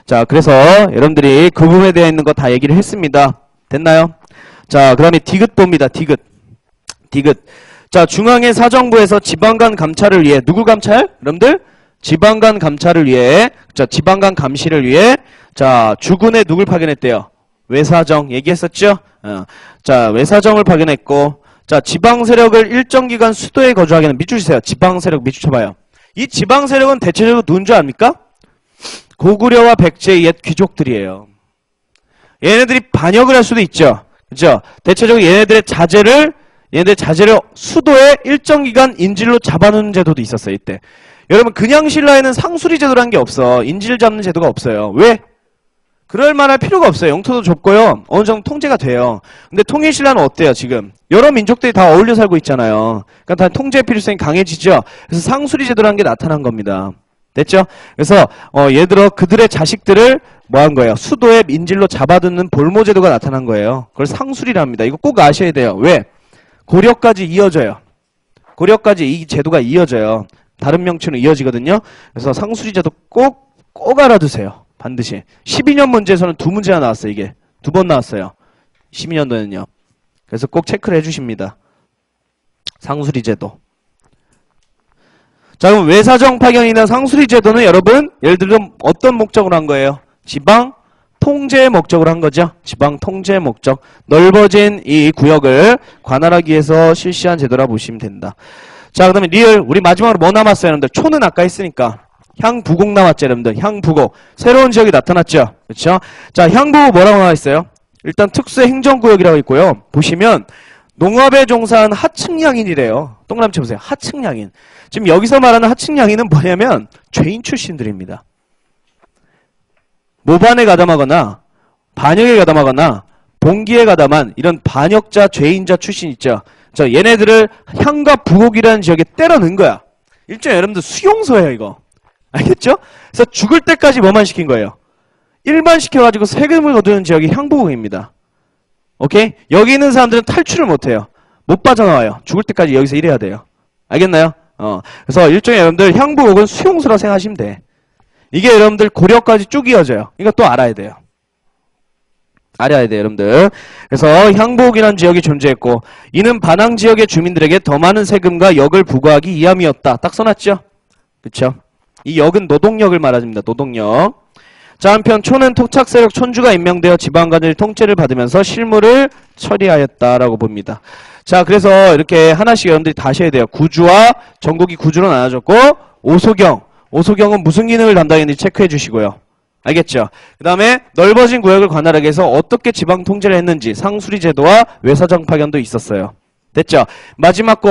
Speaker 1: 자, 그래서 여러분들이 그 부분에 대해 있는 거 다 얘기를 했습니다. 됐나요? 자, 그 다음에 디귿 봅니다. 디귿. 자, 중앙의 사정부에서 지방간 감찰을 위해, 누구 감찰? 여러분들? 지방간 감찰을 위해, 자, 지방간 감시를 위해, 자, 주군에 누굴 파견했대요? 외사정. 얘기했었죠? 자, 외사정을 파견했고, 자, 지방 세력을 일정 기간 수도에 거주하게 하는, 밑줄 치세요. 지방 세력 밑줄 쳐봐요. 이 지방 세력은 대체적으로 누군 줄 압니까? 고구려와 백제의 옛 귀족들이에요. 얘네들이 반역을 할 수도 있죠. 그죠? 대체적으로 얘네들의 자제를 수도에 일정 기간 인질로 잡아놓는 제도도 있었어요, 이때. 여러분, 그냥 신라에는 상수리 제도라는 게 없어. 인질 잡는 제도가 없어요. 왜? 그럴 만할 필요가 없어요. 영토도 좁고요. 어느 정도 통제가 돼요. 근데 통일신라는 어때요, 지금? 여러 민족들이 다 어울려 살고 있잖아요. 그러니까 다 통제의 필요성이 강해지죠? 그래서 상수리 제도라는 게 나타난 겁니다. 됐죠? 그래서, 예를 들어 그들의 자식들을 뭐 한 거예요? 수도에 인질로 잡아두는 볼모 제도가 나타난 거예요. 그걸 상수리랍니다. 이거 꼭 아셔야 돼요. 왜? 고려까지 이어져요. 고려까지 이 제도가 이어져요. 다른 명칭으로 이어지거든요. 그래서 상수리 제도 꼭 알아두세요. 반드시. 12년 문제에서는 두 문제가 나왔어요, 이게. 두 번 나왔어요. 12년도에는요. 그래서 꼭 체크를 해주십니다. 상수리 제도. 자, 그럼 외사정 파견이나 상수리 제도는 여러분, 예를 들어 어떤 목적으로 한 거예요? 지방 통제의 목적으로 한 거죠. 지방 통제의 목적. 넓어진 이 구역을 관할하기 위해서 실시한 제도라 보시면 된다. 자, 그 다음에 리을. 우리 마지막으로 뭐 남았어요, 여러분들? 초는 아까 했으니까. 향부곡 나왔죠, 여러분들. 향부곡. 새로운 지역이 나타났죠. 그렇죠? 자, 향부곡 뭐라고 나와 있어요? 일단 특수 행정구역이라고 있고요. 보시면 농업에 종사한 하층양인이래요. 동그라미 쳐보세요. 하층양인. 지금 여기서 말하는 하층양인은 뭐냐면 죄인 출신들입니다. 모반에 가담하거나 반역에 가담하거나 봉기에 가담한 이런 반역자, 죄인자 출신 있죠. 자, 얘네들을 향과 부곡이라는 지역에 때려 넣은 거야. 일종의 여러분들 수용소예요, 이거. 알겠죠? 그래서 죽을 때까지 뭐만 시킨 거예요? 일만 시켜가지고 세금을 거두는 지역이 향부곡입니다. 오케이? 여기 있는 사람들은 탈출을 못해요. 못 빠져나와요. 죽을 때까지 여기서 일해야 돼요. 알겠나요? 그래서 일종의 여러분들 향부곡은 수용소라 생각하시면 돼. 이게 여러분들 고려까지 쭉 이어져요. 이거 또 알아야 돼요. 알아야 돼요, 여러분들. 그래서 향부곡이라는 지역이 존재했고, 이는 반항 지역의 주민들에게 더 많은 세금과 역을 부과하기 위함이었다. 딱 써놨죠? 그쵸? 이 역은 노동력을 말합니다. 노동력. 자, 한편 초는 토착세력 촌주가 임명되어 지방관을 통째를 받으면서 실무를 처리하였다라고 봅니다. 자, 그래서 이렇게 하나씩 여러분들이 다 하셔야 돼요. 구주와 전국이 구주로 나눠졌고, 오소경은 무슨 기능을 담당했는지 체크해 주시고요. 알겠죠? 그 다음에 넓어진 구역을 관할하기 위해서 어떻게 지방 통제를 했는지 상수리 제도와 외사정 파견도 있었어요. 됐죠? 마지막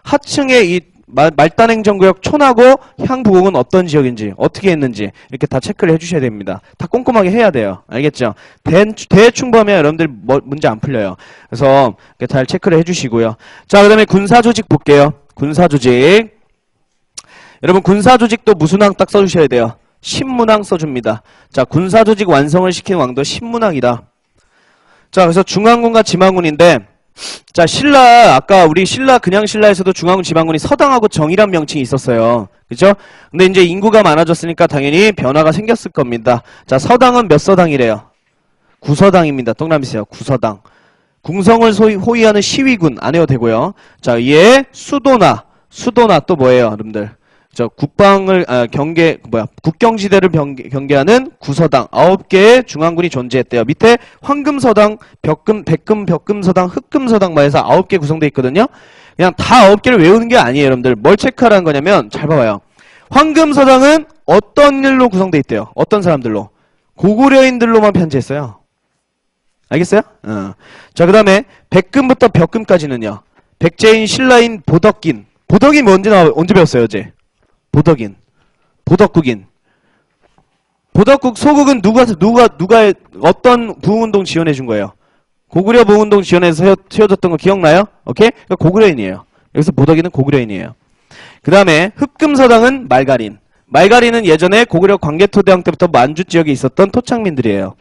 Speaker 1: 하층의 이 말단행정구역 촌하고 향부곡은 어떤 지역인지 어떻게 했는지 이렇게 다 체크를 해주셔야 됩니다. 다 꼼꼼하게 해야 돼요. 알겠죠? 대충 보면 여러분들 문제 안 풀려요. 그래서 잘 체크를 해주시고요. 자, 그 다음에 군사조직 볼게요. 군사조직. 여러분 군사조직도 무슨 항 딱 써주셔야 돼요. 신문항 써줍니다. 자, 군사조직 완성을 시킨 왕도 신문항이다. 자, 그래서 중앙군과 지방군인데, 자, 아까 우리 그냥 신라에서도 중앙군, 지방군이 서당하고 정이란 명칭이 있었어요. 그죠? 근데 이제 인구가 많아졌으니까 당연히 변화가 생겼을 겁니다. 자, 서당은 몇 서당이래요? 9서당입니다. 동남이세요. 9서당. 궁성을 호위하는 시위군 안 해도 되고요. 자, 이에 수도나 또 뭐예요, 여러분들? 국경지대를 경계하는 9서당 9개의 중앙군이 존재했대요. 밑에 황금서당, 백금서당, 흑금서당 말해서 9개 구성되어 있거든요. 그냥 다 9개를 외우는 게 아니에요, 여러분들. 뭘 체크하라는 거냐면, 잘 봐봐요. 황금서당은 어떤 일로 구성되어 있대요? 어떤 사람들로? 고구려인들로만 편제했어요. 알겠어요? 자, 그 다음에 백금부터 벽금까지는요. 백제인, 신라인, 보덕긴 언제 배웠어요, 어제? 보덕국인. 보덕국 소국은 누가 어떤 부흥운동 지원해준 거예요? 고구려 부흥운동 지원해서 세워졌던 거 기억나요? 오케이? 그러니까 고구려인이에요. 여기서 보덕인은 고구려인이에요. 그 다음에 흑금서당은 말가린. 말갈이는 예전에 고구려 광개토대왕 때부터 만주 지역에 있었던 토착민들이에요.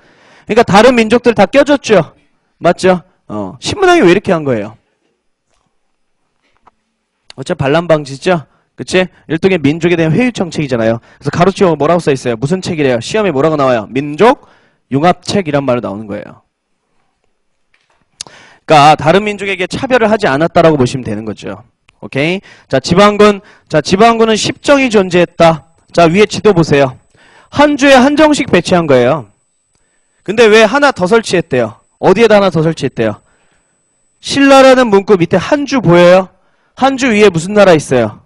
Speaker 1: 그러니까 다른 민족들 다 껴줬죠. 맞죠? 신문왕이 왜 이렇게 한 거예요? 어차피 반란 방지죠? 그치? 일종의 민족에 대한 회유정책이잖아요. 그래서 가로치고 뭐라고 써있어요? 무슨 책이래요? 시험에 뭐라고 나와요? 민족 융합책이란 말로 나오는 거예요. 그러니까 다른 민족에게 차별을 하지 않았다라고 보시면 되는 거죠. 오케이? 자, 지방군. 자, 지방군은 10정이 존재했다. 자, 위에 지도 보세요. 한 주에 한 정씩 배치한 거예요. 근데 왜 하나 더 설치했대요? 어디에다 하나 더 설치했대요? 신라라는 문구 밑에 한 주 보여요? 한 주 위에 무슨 나라 있어요?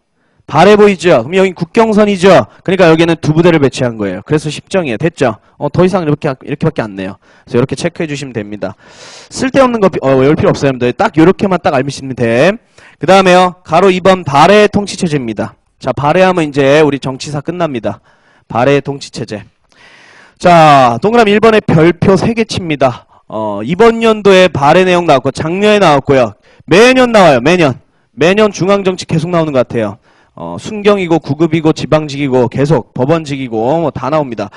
Speaker 1: 발해 보이죠? 그럼 여기 국경선이죠? 그러니까 여기는 두 부대를 배치한 거예요. 그래서 10정이에요. 됐죠? 더 이상 이렇게밖에 안 내요. 그래서 이렇게 체크해 주시면 됩니다. 쓸데없는 거 외울 필요 없어요. 여러분들. 딱 이렇게만 딱 알면 돼. 그 다음에요. 가로 2번 발해 통치체제입니다. 자, 발해하면 이제 우리 정치사 끝납니다. 발해 통치체제. 자, 동그라미 1번에 별표 3개 칩니다. 이번 연도에 발해 내용 나왔고 작년에 나왔고요. 매년 나와요. 매년 중앙정치 계속 나오는 것 같아요. 순경이고 구급이고 지방직이고 계속 법원직이고 뭐 다 나옵니다.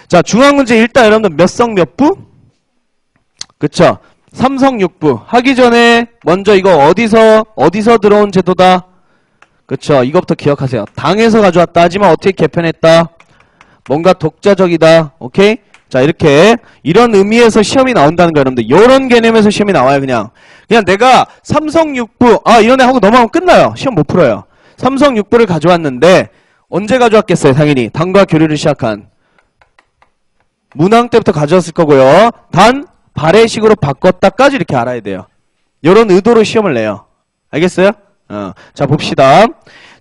Speaker 1: 자, 중앙문제 일단 여러분들 몇 성 몇 부? 그쵸? 3성 6부. 하기 전에 먼저 이거 어디서 들어온 제도다? 그쵸? 이것부터 기억하세요. 당에서 가져왔다 하지만 어떻게 개편했다? 뭔가 독자적이다. 오케이? 자, 이렇게 이런 의미에서 시험이 나온다는 거예요. 여러분들 이런 개념에서 시험이 나와요. 그냥 내가 3성 6부 이런 애 하고 넘어가면 끝나요. 시험 못 풀어요. 3성 6부를 가져왔는데 언제 가져왔겠어요? 당연히 당과 교류를 시작한 문왕 때부터 가져왔을 거고요. 단 발해식으로 바꿨다까지 이렇게 알아야 돼요. 이런 의도로 시험을 내요. 알겠어요? 자, 봅시다.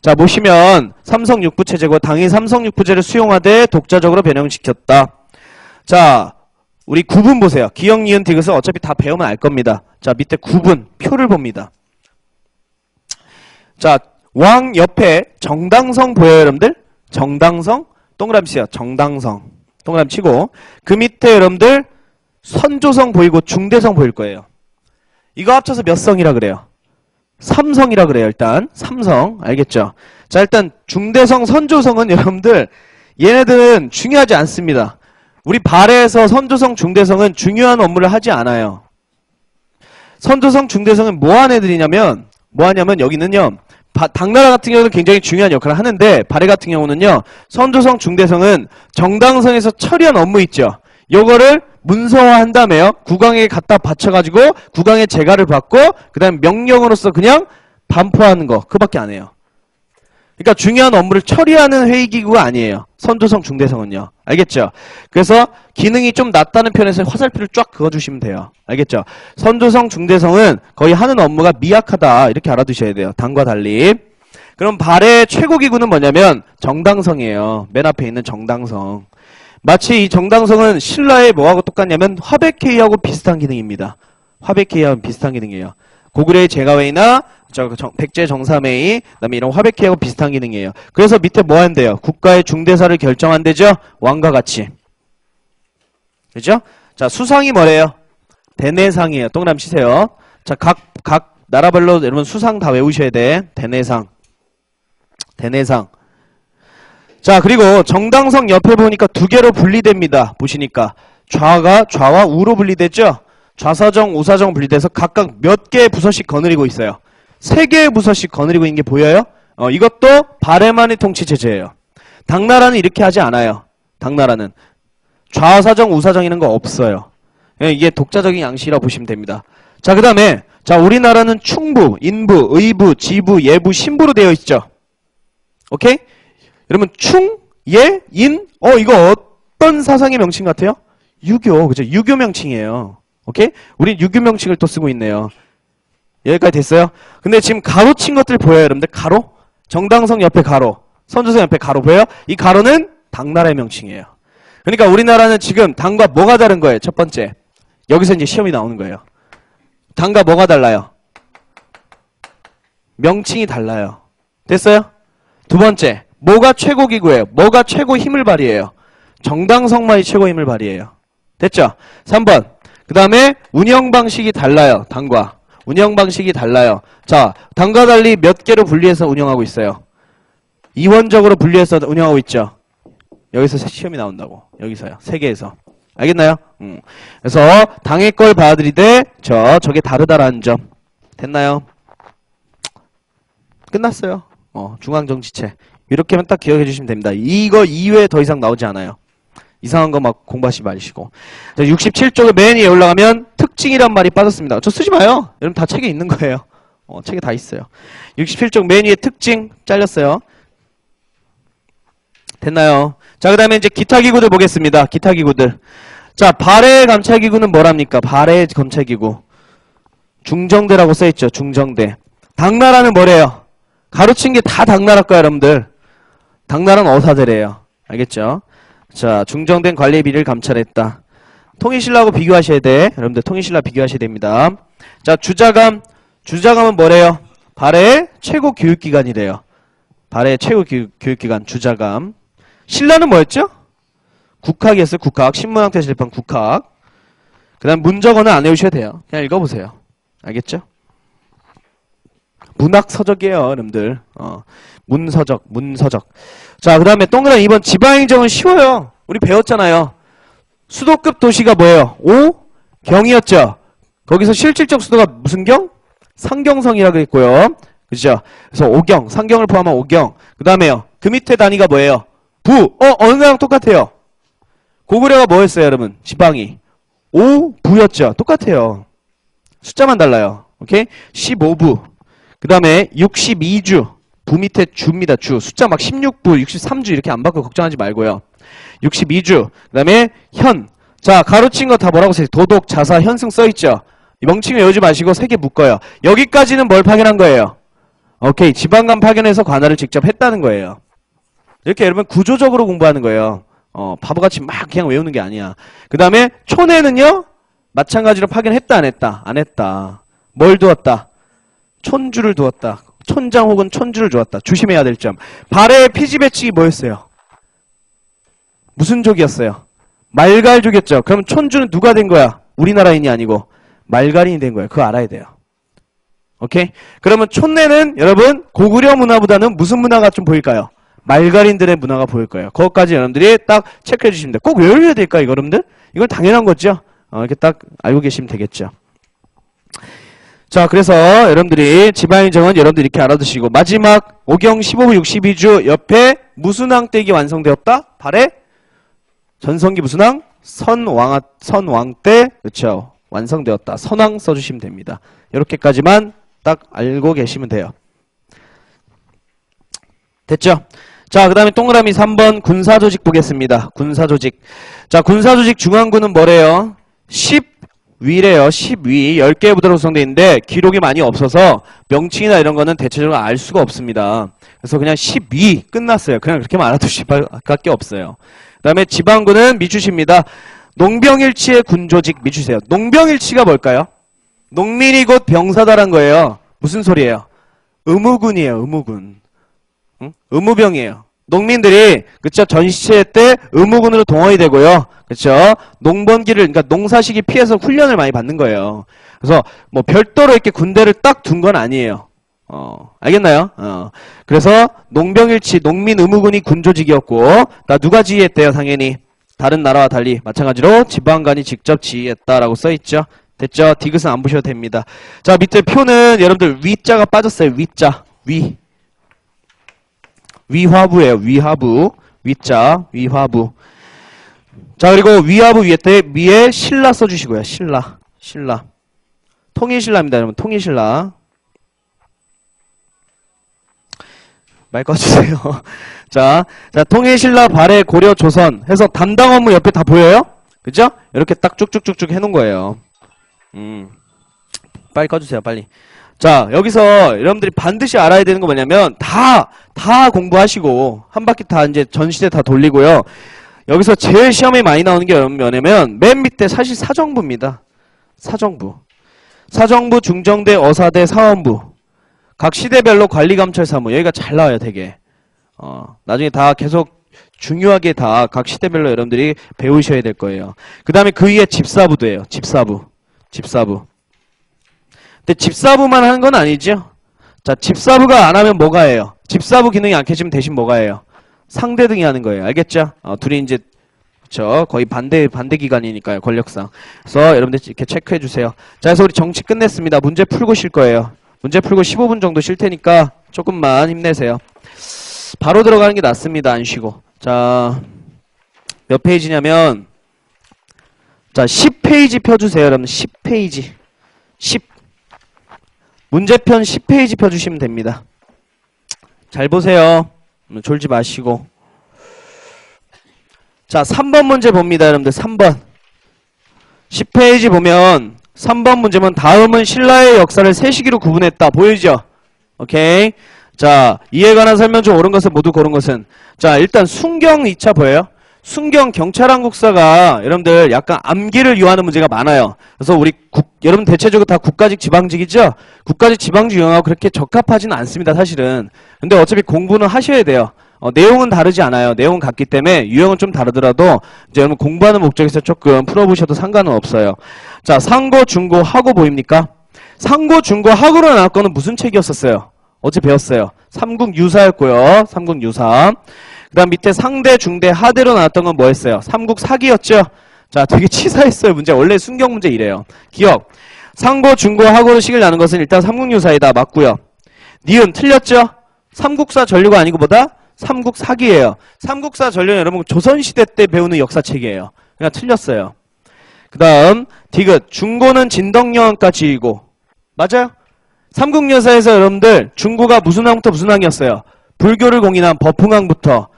Speaker 1: 자, 보시면 3성 6부 체제고 당이 3성 6부제를 수용하되 독자적으로 변형시켰다. 자, 우리 구분 보세요. 기역, 니은, 디귿을 어차피 다 배우면 알 겁니다. 자, 밑에 구분, 표를 봅니다. 자, 왕 옆에 정당성 보여요, 여러분들? 정당성, 동그라미 치세요. 정당성, 동그라미 치고 그 밑에 여러분들 선조성 보이고 중대성 보일 거예요. 이거 합쳐서 몇 성이라 그래요? 3성이라 그래요. 일단 3성 알겠죠? 자, 일단 중대성, 선조성은 여러분들 얘네들은 중요하지 않습니다. 우리 발해에서 선조성, 중대성은 중요한 업무를 하지 않아요. 선조성, 중대성은 뭐하는 애들이냐면 여기는요. 당나라 같은 경우는 굉장히 중요한 역할을 하는데 발해 같은 경우는요. 선조성, 중대성은 정당성에서 처리한 업무 있죠. 요거를 문서화한 다음에요. 국왕에게 갖다 바쳐가지고 국왕의 재가를 받고 그 다음에 명령으로서 그냥 반포하는 거. 그밖에 안 해요. 그러니까 중요한 업무를 처리하는 회의기구가 아니에요. 선조성, 중대성은요. 알겠죠? 그래서 기능이 좀 낮다는 편에서 화살표를 쫙 그어주시면 돼요. 알겠죠? 선조성, 중대성은 거의 하는 업무가 미약하다. 이렇게 알아두셔야 돼요. 당과 달리. 그럼 발의 최고기구는 뭐냐면 정당성이에요. 맨 앞에 있는 정당성. 마치 이 정당성은 신라의 뭐하고 똑같냐면 화백회의하고 비슷한 기능입니다. 화백회의하고 비슷한 기능이에요. 고구려의 제가회의나 백제 정삼회의, 그다음에 이런 화백회의하고 비슷한 기능이에요. 그래서 밑에 뭐 한대요? 국가의 중대사를 결정한대죠? 왕과 같이. 그죠? 자, 수상이 뭐래요? 대내상이에요. 동그라미 치세요. 자, 각 나라별로 여러분 수상 다 외우셔야 돼. 대내상. 자, 그리고 정당성 옆에 보니까 두 개로 분리됩니다. 보시니까 좌와 우로 분리됐죠? 좌사정, 우사정 분리돼서 각각 몇 개의 부서씩 거느리고 있어요. 3개의 부서씩 거느리고 있는 게 보여요? 이것도 발해만의 통치체제예요. 당나라는 이렇게 하지 않아요. 당나라는 좌사정, 우사정 이런 거 없어요. 이게 독자적인 양식이라고 보시면 됩니다. 자, 그 다음에 우리나라는 충부, 인부, 의부, 지부, 예부, 신부로 되어 있죠. 오케이? 여러분 충, 예, 인, 이거 어떤 사상의 명칭 같아요? 유교, 그죠? 유교 명칭이에요. 오케이? 우린 유교 명칭을 또 쓰고 있네요. 여기까지 됐어요? 근데 지금 가로 친 것들 보여요, 여러분들? 가로? 정당성 옆에 가로, 선조성 옆에 가로 보여요? 이 가로는 당나라의 명칭이에요. 그러니까 우리나라는 지금 당과 뭐가 다른 거예요? 첫 번째. 여기서 이제 시험이 나오는 거예요. 당과 뭐가 달라요? 명칭이 달라요. 됐어요? 두 번째. 뭐가 최고 기구예요? 뭐가 최고 힘을 발휘해요? 정당성만이 최고 힘을 발휘해요. 됐죠? 3번. 그 다음에 운영 방식이 달라요. 당과. 운영 방식이 달라요. 자, 당과 달리 몇 개로 분리해서 운영하고 있어요? 이원적으로 분리해서 운영하고 있죠. 여기서 시험이 나온다고. 여기서요. 세계에서. 알겠나요? 그래서 당의 걸 받아들이되 저게 다르다라는 점. 됐나요? 끝났어요. 중앙정치체. 이렇게만 딱 기억해 주시면 됩니다. 이거 이외에 더 이상 나오지 않아요. 이상한 거 막 공부하지 마시고. 자, 67쪽에 맨 위에 올라가면 특징이란 말이 빠졌습니다. 저 쓰지 마요. 여러분 다 책에 있는 거예요. 책에 다 있어요. 67쪽 맨 위에 특징 잘렸어요. 됐나요? 자, 그 다음에 이제 기타 기구들 보겠습니다. 기타 기구들. 자, 발해 감찰기구는 뭐랍니까? 발해 감찰기구. 중정대라고 써있죠. 중정대. 당나라는 뭐래요? 가로친 게 다 당나라 거야, 여러분들. 당나라는 어사들이에요. 알겠죠? 자, 중정된 관리의 비리를 감찰했다. 통일신라하고 비교하셔야 돼. 여러분들 통일신라 비교하셔야 됩니다. 자, 주자감. 주자감은 뭐래요? 발해의 최고 교육기관이래요. 발해의 최고 교육기관, 주자감. 신라는 뭐였죠? 국학이었어요. 국학. 신문학대 실판 국학. 그 다음 문적어는 안 외우셔도 돼요. 그냥 읽어보세요. 알겠죠? 문학서적이에요, 여러분들. 문서적. 자, 그 다음에 동그라미 2번 지방행정은 쉬워요. 우리 배웠잖아요. 수도급 도시가 뭐예요? 경이었죠? 거기서 실질적 수도가 무슨 경? 상경성이라 그랬고요. 그죠? 그래서 오경, 상경을 포함한 오경. 그 다음에요. 그 밑에 단위가 뭐예요? 부. 어느 거랑 똑같아요. 고구려가 뭐였어요, 여러분? 지방이. 부였죠? 똑같아요. 숫자만 달라요. 오케이? 15부. 그 다음에 62주. 부 밑에 주입니다. 주. 숫자 막 16부, 63주 이렇게 안 바꿔 걱정하지 말고요. 62주. 그 다음에 현. 자, 가로친 거 다 뭐라고 써있어요? 도독, 자사, 현승 써있죠? 멍칭을 외우지 마시고 3개 묶어요. 여기까지는 뭘 파견한 거예요? 오케이. 지방감 파견해서 관할을 직접 했다는 거예요. 이렇게 여러분 구조적으로 공부하는 거예요. 바보같이 막 그냥 외우는 게 아니야. 그 다음에 촌에는요? 마찬가지로 파견했다 안 했다? 안 했다. 뭘 두었다? 촌주를 두었다. 촌장 혹은 촌주를 두었다. 조심해야 될 점. 발해의 피지 배치기 뭐였어요? 무슨 족이었어요? 말갈족이었죠. 그럼 촌주는 누가 된 거야? 우리나라인이 아니고 말갈인이 된 거예요. 그거 알아야 돼요. 오케이? 그러면 촌내는 여러분 고구려 문화보다는 무슨 문화가 좀 보일까요? 말갈인들의 문화가 보일 거예요. 그것까지 여러분들이 딱 체크해 주시면 돼요. 꼭 외워야 될까 이거 여러분들? 이건 당연한 거죠. 이렇게 딱 알고 계시면 되겠죠. 자, 그래서 여러분들이 지방행정은 여러분들이 이렇게 알아두시고 마지막 오경 15부 62주 옆에 무슨 항댁이 완성되었다? 발해 전성기 무슨 항? 선왕 때 그렇죠. 완성되었다. 선왕 써주시면 됩니다. 이렇게까지만 딱 알고 계시면 돼요. 됐죠? 자, 그 다음에 동그라미 3번 군사조직 보겠습니다. 군사조직. 자, 군사조직 중앙군은 뭐래요? 10위래요. 10위. 10개의 부대로 구성되어 있는데 기록이 많이 없어서 명칭이나 이런 거는 대체적으로 알 수가 없습니다. 그래서 그냥 12 끝났어요. 그냥 그렇게만 알아두실 밖에 없어요. 그 다음에 지방군은 미주시입니다. 농병일치의 군조직 미주세요. 농병일치가 뭘까요? 농민이 곧 병사다란 거예요. 무슨 소리예요? 의무군이에요. 의무군. 응? 의무병이에요. 농민들이 그쵸 전시체 때 의무군으로 동원이 되고요. 그쵸 농번기를 그러니까 농사시기 피해서 훈련을 많이 받는 거예요. 그래서 뭐 별도로 이렇게 군대를 딱 둔 건 아니에요. 알겠나요? 그래서 농병일치 농민 의무군이 군조직이었고 나 누가 지휘했대요? 당연히 다른 나라와 달리 마찬가지로 지방관이 직접 지휘했다라고 써있죠. 됐죠? 디귿은 안 보셔도 됩니다. 자, 밑에 표는 여러분들 위자가 빠졌어요. 위자. 위화부예요. 위화부. 위자. 위화부. 자, 그리고 위화부 위에 신라 써주시고요. 신라. 통일신라입니다. 여러분. 통일신라. 말 꺼주세요. 자, 통일신라 발해 고려 조선 해서 담당 업무 옆에 다 보여요? 그죠? 이렇게 딱 쭉쭉쭉쭉 해놓은 거예요. 빨리 꺼주세요. 빨리. 자, 여기서 여러분들이 반드시 알아야 되는 거 뭐냐면 다 공부하시고 한 바퀴 다 이제 전시대 다 돌리고요. 여기서 제일 시험에 많이 나오는 게 뭐냐면 맨 밑에 사실 사정부입니다. 사정부, 중정대, 어사대, 사원부. 각 시대별로 관리감찰사무. 여기가 잘 나와요, 되게. 나중에 다 계속 중요하게 다 각 시대별로 여러분들이 배우셔야 될 거예요. 그 다음에 그 위에 집사부도예요. 집사부. 근데 집사부만 하는 건 아니죠. 자, 집사부가 안 하면 뭐가 해요? 집사부 기능이 약해지면 대신 뭐가 해요? 상대등이 하는 거예요. 알겠죠? 둘이 이제 그쵸? 거의 반대 기관이니까요. 권력상. 그래서 여러분들 이렇게 체크해 주세요. 자, 그래서 우리 정치 끝냈습니다. 문제 풀고 쉴 거예요. 문제 풀고 15분 정도 쉴 테니까 조금만 힘내세요. 바로 들어가는 게 낫습니다. 안 쉬고. 자, 몇 페이지냐면 자, 10페이지 펴주세요. 여러분 10페이지. 10. 문제편 10페이지 펴주시면 됩니다. 잘 보세요. 졸지 마시고. 자, 3번 문제 봅니다. 여러분들 3번. 10페이지 보면 3번 문제면 다음은 신라의 역사를 세 시기로 구분했다. 보이죠? 오케이. 자, 이에 관한 설명 중 옳은 것은 모두 고른 것은. 자, 일단 순경 2차 보여요? 순경 경찰한국사가 여러분들 약간 암기를 요하는 문제가 많아요. 그래서 우리 여러분 대체적으로 다 국가직 지방직이죠? 국가직 지방직 유형하고 그렇게 적합하지는 않습니다. 사실은. 근데 어차피 공부는 하셔야 돼요. 내용은 다르지 않아요. 내용은 같기 때문에 유형은 좀 다르더라도 이제 여러분 공부하는 목적에서 조금 풀어보셔도 상관은 없어요. 자, 상고, 중고, 하고 보입니까? 상고, 중고, 하고로 나올 거는 무슨 책이었었어요? 어제 배웠어요. 삼국유사였고요. 삼국유사. 그 다음 밑에 상대, 중대, 하대로 나왔던 건 뭐였어요? 삼국사기였죠? 자, 되게 치사했어요. 문제. 원래 순경 문제 이래요. 기억. 상고, 중고, 하고로 식을 나눈 것은 일단 삼국유사이다. 맞고요. 니은 틀렸죠? 삼국사 전류가 아니고 뭐다? 삼국사기예요. 삼국사 전류는 여러분 조선시대 때 배우는 역사책이에요. 그러니까 틀렸어요. 그 다음 디귿. 중고는 진덕여왕과 지이고. 맞아요? 삼국유사에서 여러분들 중고가 무슨 왕부터 무슨 왕이었어요? 불교를 공인한 버풍왕부터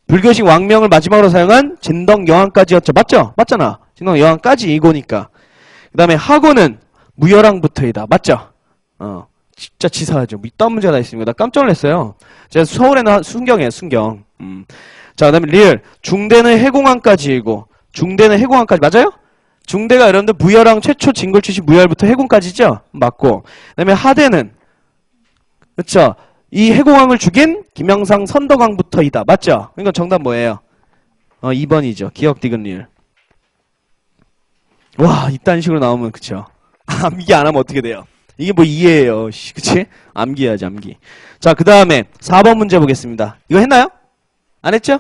Speaker 1: 불교식 왕명을 마지막으로 사용한 진덕여왕까지였죠. 맞죠? 맞잖아. 진덕여왕까지 이고니까. 그 다음에 하고는 무열왕부터이다. 맞죠? 진짜 치사하죠. 이딴 문제가 다 있습니다. 나 깜짝 놀랐어요. 제가 서울에는 순경이에요. 순경. 자, 그 다음에 리을. 중대는 해공왕까지이고. 중대는 해공왕까지. 맞아요? 중대가 여러분들 무열왕 최초 진골 출신 무열부터 해공까지죠? 맞고. 그 다음에 하대는 그쵸? 이 해공왕을 죽인 김영상 선덕왕부터이다. 맞죠? 그러니까 정답 뭐예요? 2번이죠. 기억 디귿 리을. 와, 이딴 식으로 나오면 그쵸? 암기 안 하면 어떻게 돼요? 이게 뭐 이해예요. 그치? 암기해야지, 암기. 자, 그 다음에 4번 문제 보겠습니다. 이거 했나요? 안 했죠?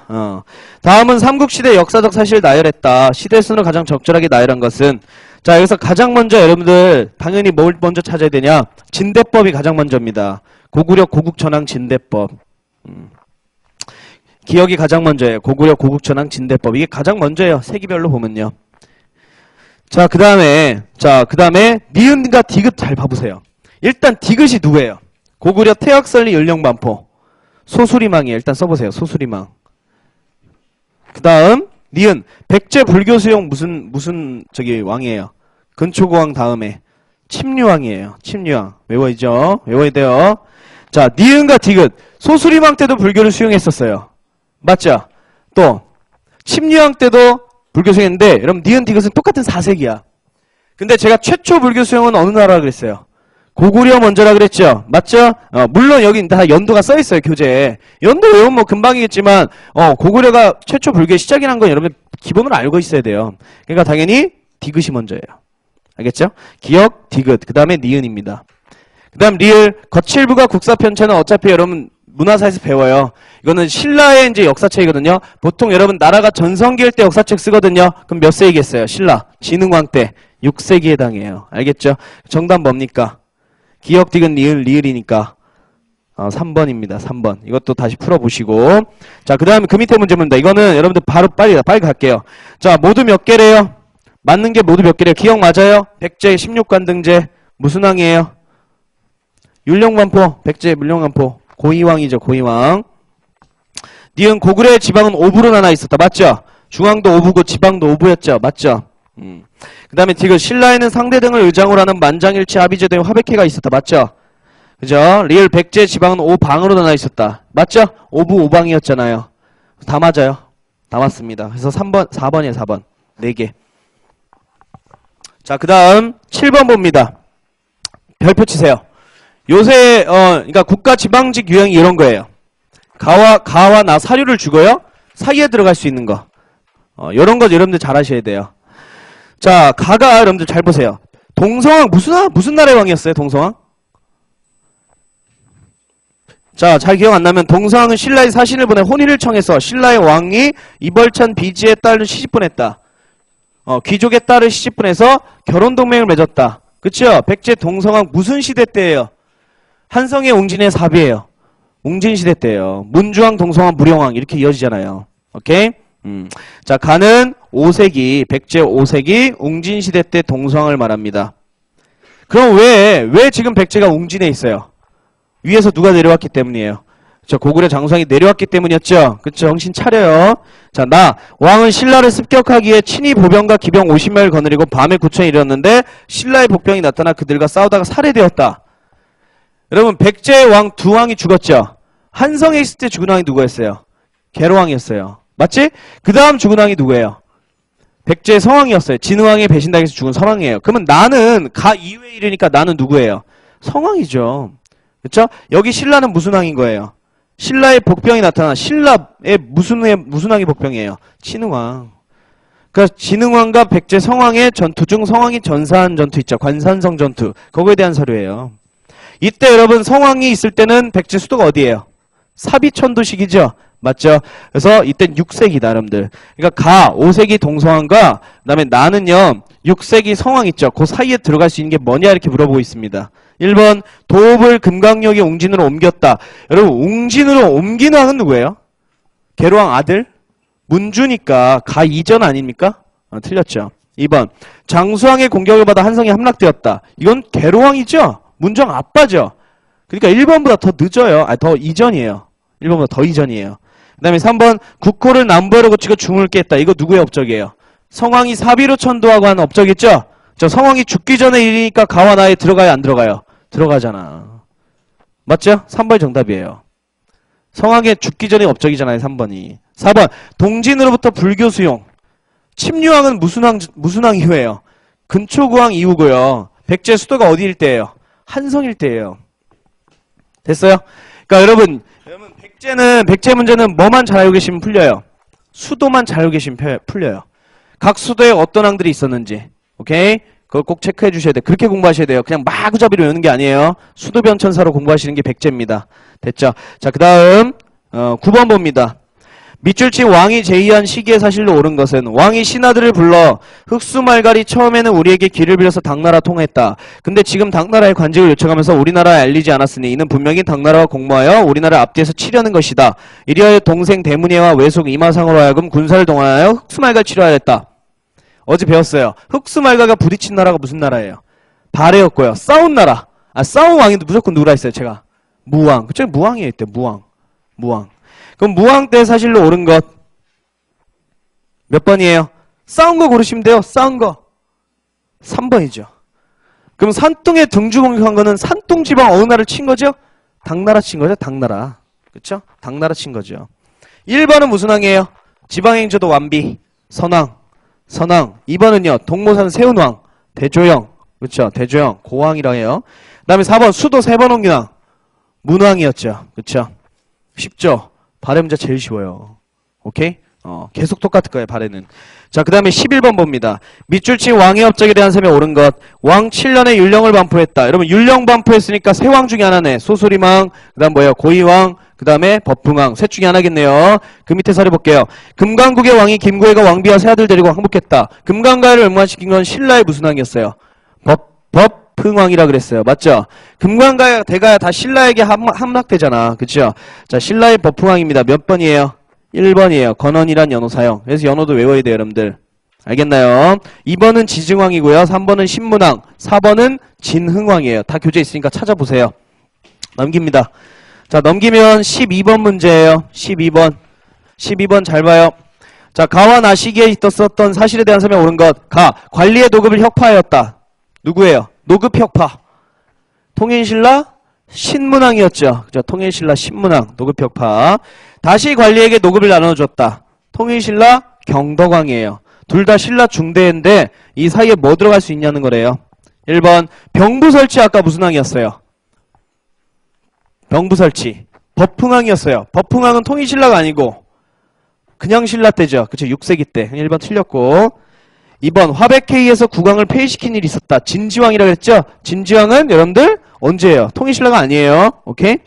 Speaker 1: 다음은 삼국시대 역사적 사실을 나열했다. 시대순으로 가장 적절하게 나열한 것은. 자, 여기서 가장 먼저 여러분들 당연히 뭘 먼저 찾아야 되냐? 진대법이 가장 먼저입니다. 고구려 고국천왕 진대법. 기억이 가장 먼저예요. 고구려 고국천왕 진대법. 이게 가장 먼저예요. 세기별로 보면요. 자, 그 다음에 니은과 디귿 잘 봐보세요. 일단 디귿이 누구예요? 고구려 태학설리 연령반포. 소수리망이에요. 일단 써보세요. 소수리망. 그 다음 니은 백제 불교수용 무슨 저기 왕이에요? 근초고왕 다음에 침류왕이에요. 침류왕. 외워야죠. 외워야 돼요. 자, 니은과 디귿. 소수리망 때도 불교를 수용했었어요. 맞죠? 또 침류왕 때도 불교 수용했는데 여러분 니은 디귿은 똑같은 4세기야. 근데 제가 최초 불교 수용은 어느 나라라 그랬어요? 고구려 먼저라 그랬죠? 맞죠? 물론 여기 다 연도가 써있어요. 교재에. 연도 외우면 뭐 금방이겠지만 고구려가 최초 불교의 시작이란 건 여러분 기본으로 알고 있어야 돼요. 그러니까 당연히 디귿이 먼저예요. 알겠죠? 기억, 디귿. 그 다음에 니은입니다. 그 다음 리을. 거칠부가 국사편체는 어차피 여러분 문화사에서 배워요. 이거는 신라의 이제 역사책이거든요. 보통 여러분 나라가 전성기일 때 역사책 쓰거든요. 그럼 몇 세기겠어요? 신라. 진흥왕 때. 6세기에 해당해요. 알겠죠? 정답 뭡니까? 기억, 디귿, 니을, 리을이니까 3번입니다. 3번. 이것도 다시 풀어보시고. 자, 그 다음에 그 밑에 문제입니다. 이거는 여러분들 바로 빨리 갈게요. 자, 모두 몇 개래요? 맞는 게 모두 몇 개래요? 기억 맞아요? 백제 16관등제. 무슨 왕이에요? 율령반포. 백제 율령반포. 고이왕이죠. 고이왕. 니은 고구려의 지방은 5부로 나눠 있었다. 맞죠? 중앙도 5부고 지방도 5부였죠. 맞죠? 그 다음에 디귿. 신라에는 상대 등을 의장으로 하는 만장일치 합의제 등 화백회가 있었다. 맞죠? 그죠? 리을 백제 지방은 5방으로 나눠 있었다. 맞죠? 5부 5방이었잖아요. 다 맞아요. 다 맞습니다. 그래서 4번이에요. 4번. 4개. 자, 그 다음 7번 봅니다. 별표 치세요. 요새 그러니까 국가 지방직 유형이 이런 거예요. 가와 나 사료를 주고요. 사이에 들어갈 수 있는 거. 이런 거 여러분들 잘 하셔야 돼요. 자, 가가 여러분들 잘 보세요. 동성왕 무슨 나라의 왕이었어요? 동성왕? 자, 잘 기억 안 나면 동서왕은 신라의 사신을 보내 혼인을 청해서 신라의 왕이 이벌찬 비지의 딸을 시집보냈다. 귀족의 딸을 시집보내서 결혼동맹을 맺었다. 그쵸? 백제 동서왕 무슨 시대 때예요? 한성의 웅진의 사비예요. 웅진시대 때예요. 문주왕, 동서왕, 무령왕 이렇게 이어지잖아요. 오케이? 자, 가는 5세기, 백제 5세기 웅진시대 때 동서왕을 말합니다. 그럼 왜 지금 백제가 웅진에 있어요? 위에서 누가 내려왔기 때문이에요. 고구려 장수왕이 내려왔기 때문이었죠. 그쵸? 정신 차려요. 자, 왕은 신라를 습격하기에 친히 보병과 기병 50명을 거느리고 밤에 구천에 이르렀는데 신라의 복병이 나타나 그들과 싸우다가 살해되었다. 여러분, 백제의 왕 두 왕이 죽었죠. 한성에 있을 때 죽은 왕이 누구였어요? 계로왕이었어요. 맞지? 그 다음 죽은 왕이 누구예요? 백제의 성왕이었어요. 진흥왕의 배신당해서 죽은 성왕이에요. 그러면 나는 가 이후에 이르니까 나는 누구예요? 성왕이죠. 그쵸? 여기 신라는 무슨 왕인 거예요? 신라의 복병이 나타나. 신라의 무슨 왕이 복병이에요? 진흥왕. 그러니까 진흥왕과 백제 성왕의 전투 중 성왕이 전사한 전투 있죠. 관산성 전투. 그거에 대한 사료예요. 이때 여러분 성왕이 있을 때는 백제 수도가 어디예요? 사비천도식이죠. 맞죠? 그래서 이땐 6세기다 여러분들. 그러니까 5세기 동서왕과 그다음에 나는요 6세기 성왕 있죠. 그 사이에 들어갈 수 있는 게 뭐냐 이렇게 물어보고 있습니다. 1번 도읍을 금강역에 웅진으로 옮겼다. 여러분 웅진으로 옮긴 왕은 누구예요? 계로왕 아들? 문주니까 가 이전 아닙니까? 틀렸죠. 2번 장수왕의 공격을 받아 한성이 함락되었다. 이건 계로왕이죠. 문주왕 아빠죠. 그러니까 1번보다 더 늦어요. 더 이전이에요. 1번보다 더 이전이에요. 그 다음에 3번 국호를 남부로 고치고 중을 깼다. 이거 누구의 업적이에요? 성왕이 사비로 천도하고 한 업적이죠? 저 성왕이 죽기 전에 일이니까 가와 나에 들어가요 안 들어가요? 들어가잖아. 맞죠? 3번이 정답이에요. 성왕의 죽기 전에 업적이잖아요. 3번이. 4번 동진으로부터 불교 수용. 침류왕은 무슨 왕 이후에요? 근초구왕 이후고요. 백제 수도가 어디일 때예요? 한성일 때예요. 됐어요? 그러니까 여러분 백제 문제는 뭐만 잘 알고 계시면 풀려요. 수도만 잘 알고 계시면 풀려요. 각 수도에 어떤 왕들이 있었는지. 오케이? 그걸 꼭 체크해 주셔야 돼요. 그렇게 공부하셔야 돼요. 그냥 마구잡이로 외우는 게 아니에요. 수도 변천사로 공부하시는 게 백제입니다. 됐죠? 자, 그 다음 9번 봅니다. 밑줄치 왕이 제의한 시기의 사실로 옳은 것은 왕이 신하들을 불러 흑수말갈이 처음에는 우리에게 길을 빌려서 당나라 통했다. 근데 지금 당나라의 관직을 요청하면서 우리나라에 알리지 않았으니 이는 분명히 당나라와 공모하여 우리나라 앞뒤에서 치려는 것이다. 이리하여 동생 대문예와 외속 이마상으로 하여금 군사를 동원하여 흑수말갈 치료하였다. 어제 배웠어요. 흑수말갈과 부딪힌 나라가 무슨 나라예요? 발해였고요. 싸운 나라. 싸운 왕이 무조건 누구라 했어요? 제가 무왕. 그쵸? 무왕이에요. 이때 무왕. 그럼 무왕 때 사실로 옳은 것 몇 번이에요? 싸운 거 고르시면 돼요. 싸운 거 3번이죠. 그럼 산둥에 등주 공격한 거는 산둥 지방 어느 나라를 친 거죠? 당나라 친 거죠. 당나라. 그쵸? 당나라 친 거죠. 1번은 무슨 왕이에요? 지방행조도 완비 선왕. 2번은요 동모산 세운왕 대조영. 그쵸? 대조영 고왕이라 해요. 그 다음에 4번 수도 3번 옮긴 왕 문왕이었죠. 그쵸? 쉽죠? 발해 문제 제일 쉬워요. 오케이? 계속 똑같을 거예요, 발해는. 자, 그 다음에 11번 봅니다. 밑줄치 왕의 업적에 대한 셈에 옳은 것. 왕 7년에 율령을 반포했다. 여러분, 율령 반포했으니까 세 왕 중에 하나네. 소소리왕, 그 다음 뭐예요? 고이왕, 그 다음에 법흥왕. 셋 중에 하나겠네요. 그 밑에 사례 볼게요. 금강국의 왕이 김구해가 왕비와 새 아들 데리고 항복했다. 금강가를 멸망시킨 건 신라의 무슨 왕이었어요? 법흥왕이라 그랬어요. 맞죠? 금강가야 대가야 다 신라에게 함락되잖아. 그쵸? 자, 신라의 법흥왕입니다. 몇 번이에요? 1번이에요. 건원이란 연호 사용. 그래서 연호도 외워야 돼요, 여러분들. 알겠나요? 2번은 지증왕이고요. 3번은 신문왕. 4번은 진흥왕이에요. 다 교재 있으니까 찾아보세요. 넘깁니다. 자, 넘기면 12번 문제예요. 12번 잘 봐요. 자, 가와 나 시기에 있었던 사실에 대한 설명 옳은 것. 관리의 노급을 혁파하였다. 누구예요? 노급 혁파. 통일신라 신문왕이었죠. 그죠? 통일신라 신문왕 노급 혁파. 다시 관리에게 노급을 나눠줬다. 통일신라 경덕왕이에요. 둘 다 신라 중대인데 이 사이에 뭐 들어갈 수 있냐는 거래요. 1번 병부설치 아까 무슨 왕이었어요? 병부설치 법흥왕이었어요. 법흥왕은 통일신라가 아니고 그냥 신라 때죠. 그쵸? 6세기 때. 1번 틀렸고. 2번 화백회의에서 국왕을 폐위시킨 일이 있었다. 진지왕이라고 했죠? 진지왕은 여러분들 언제예요? 통일신라가 아니에요. 오케이?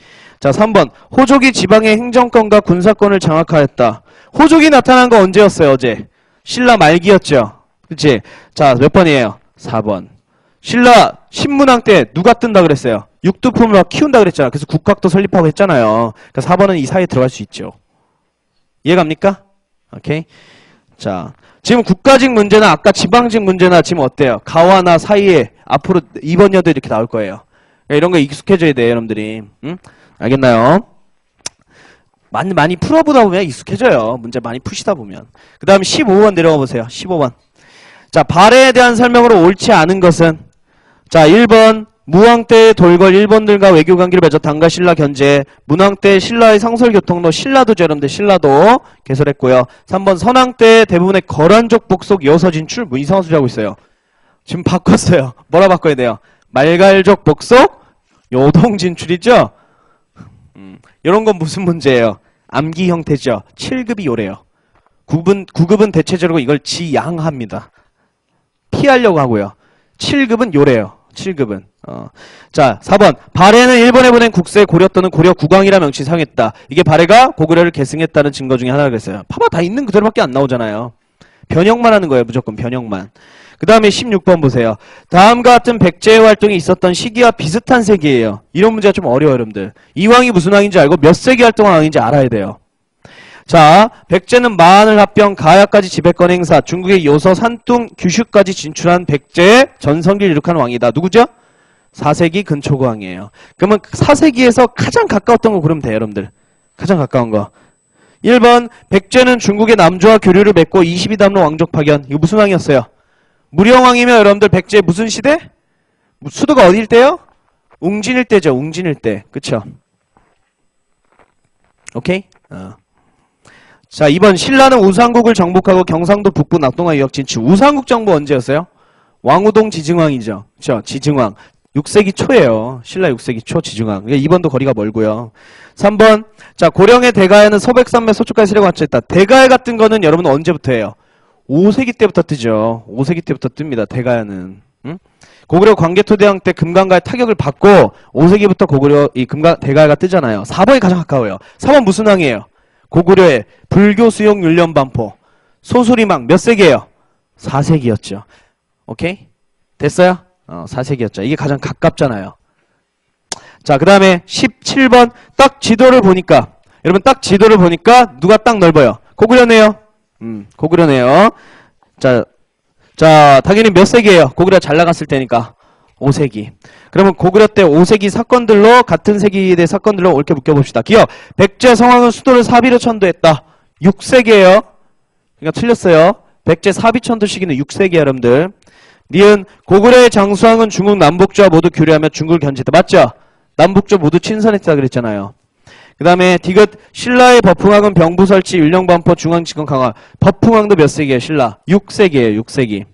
Speaker 1: 자, 3번. 호족이 지방의 행정권과 군사권을 장악하였다. 호족이 나타난 거 언제였어요, 어제? 신라 말기였죠. 그치? 자, 몇 번이에요? 4번. 신라 신문왕 때 누가 뜬다 그랬어요? 육두품을 막 키운다 그랬잖아. 그래서 국학도 설립하고 했잖아요. 그러니까 4번은 이 사이에 들어갈 수 있죠. 이해갑니까? 오케이. 자, 지금 국가직 문제나 아까 지방직 문제나 지금 어때요? 가와나 사이에 앞으로 이번 연도 이렇게 나올 거예요. 이런 거 익숙해져야 돼요, 여러분들이. 응? 알겠나요? 많이 풀어보다 보면 익숙해져요. 문제 많이 푸시다 보면. 그 다음 15번 내려가 보세요. 15번. 자, 발해에 대한 설명으로 옳지 않은 것은, 자, 1번 무왕 때 돌궐 일본들과 외교관계를 맺어 당과 신라 견제. 문왕 때 신라의 상설교통로 신라도죠, 여러분들. 신라도 개설했고요. 3번 선왕 때 대부분의 거란족 복속 여서 진출. 뭐 이상한 소리 하고 있어요. 지금 바꿨어요. 뭐라 바꿔야 돼요? 말갈족 복속 요동 진출이죠. 이런 건 무슨 문제예요? 암기 형태죠. 7급이 요래요. 9급은 대체적으로 이걸 지양합니다. 피하려고 하고요. 7급은 요래요. 7급은. 자, 4번. 발해는 일본에 보낸 국세 고려 또는 고려 국왕이라 명칭 사용했다. 이게 발해가 고구려를 계승했다는 증거 중에 하나라고 했어요. 봐봐, 다 있는 그대로밖에 안 나오잖아요. 변형만 하는 거예요. 무조건 변형만. 그 다음에 16번 보세요. 다음과 같은 백제의 활동이 있었던 시기와 비슷한 세기예요. 이런 문제가 좀 어려워요, 여러분들. 이 왕이 무슨 왕인지 알고 몇 세기 활동한 왕인지 알아야 돼요. 자, 백제는 마한을 합병, 가야까지 지배권 행사, 중국의 요서, 산둥, 규슈까지 진출한 백제의 전성기를 이룩한 왕이다. 누구죠? 4세기 근초고 왕이에요. 그러면 4세기에서 가장 가까웠던 거 고르면 돼요, 여러분들. 가장 가까운 거. 1번, 백제는 중국의 남조와 교류를 맺고 22담로 왕족 파견. 이거 무슨 왕이었어요? 무령왕이면 여러분들 백제 무슨 시대? 수도가 어디일 때요? 웅진일 때죠. 웅진일 때. 그쵸? 오케이? 자, 2번 신라는 우상국을 정복하고 경상도 북부 낙동강 유역 진출. 우상국 정부 언제였어요? 왕우동 지증왕이죠. 그쵸? 지증왕. 6세기 초예요. 신라 6세기 초 지증왕. 2번도 거리가 멀고요. 3번. 자, 고령의 대가에는 서백산맥 서초까지 세력을 갖췄다. 대가에 같은 거는 여러분 언제부터 해요? 5세기 때부터 뜨죠. 5세기 때부터 뜹니다. 대가야는. 응? 고구려 광개토대왕 때 금강가의 타격을 받고 5세기부터 고구려 이 대가야가 뜨잖아요. 4번이 가장 가까워요. 4번 무슨 왕이에요? 고구려의 불교 수용 율련 반포. 소수리망 몇 세기예요? 4세기였죠. 오케이? 됐어요? 4세기였죠. 이게 가장 가깝잖아요. 자, 그 다음에 17번 딱 지도를 보니까 여러분 딱 지도를 보니까 누가 딱 넓어요? 고구려네요. 고구려네요. 자, 당연히 몇 세기예요? 고구려 잘 나갔을 때니까 5세기. 그러면 고구려 때 5세기 사건들로 같은 세기의 사건들로 옳게 묶여봅시다. 기억. 백제 성왕은 수도를 사비로 천도했다. 6세기예요. 그러니까 틀렸어요. 백제 사비 천도 시기는 6세기예요, 여러분들. 니은 고구려의 장수왕은 중국 남북조와 모두 교류하며 중국을 견제했다. 맞죠? 남북조 모두 친선했다 그랬잖아요. 그 다음에 디귿 신라의 버풍왕은 병부 설치 율령반포 중앙지권 강화. 버풍왕도 몇 세기예요? 신라 6세기예요. 6세기.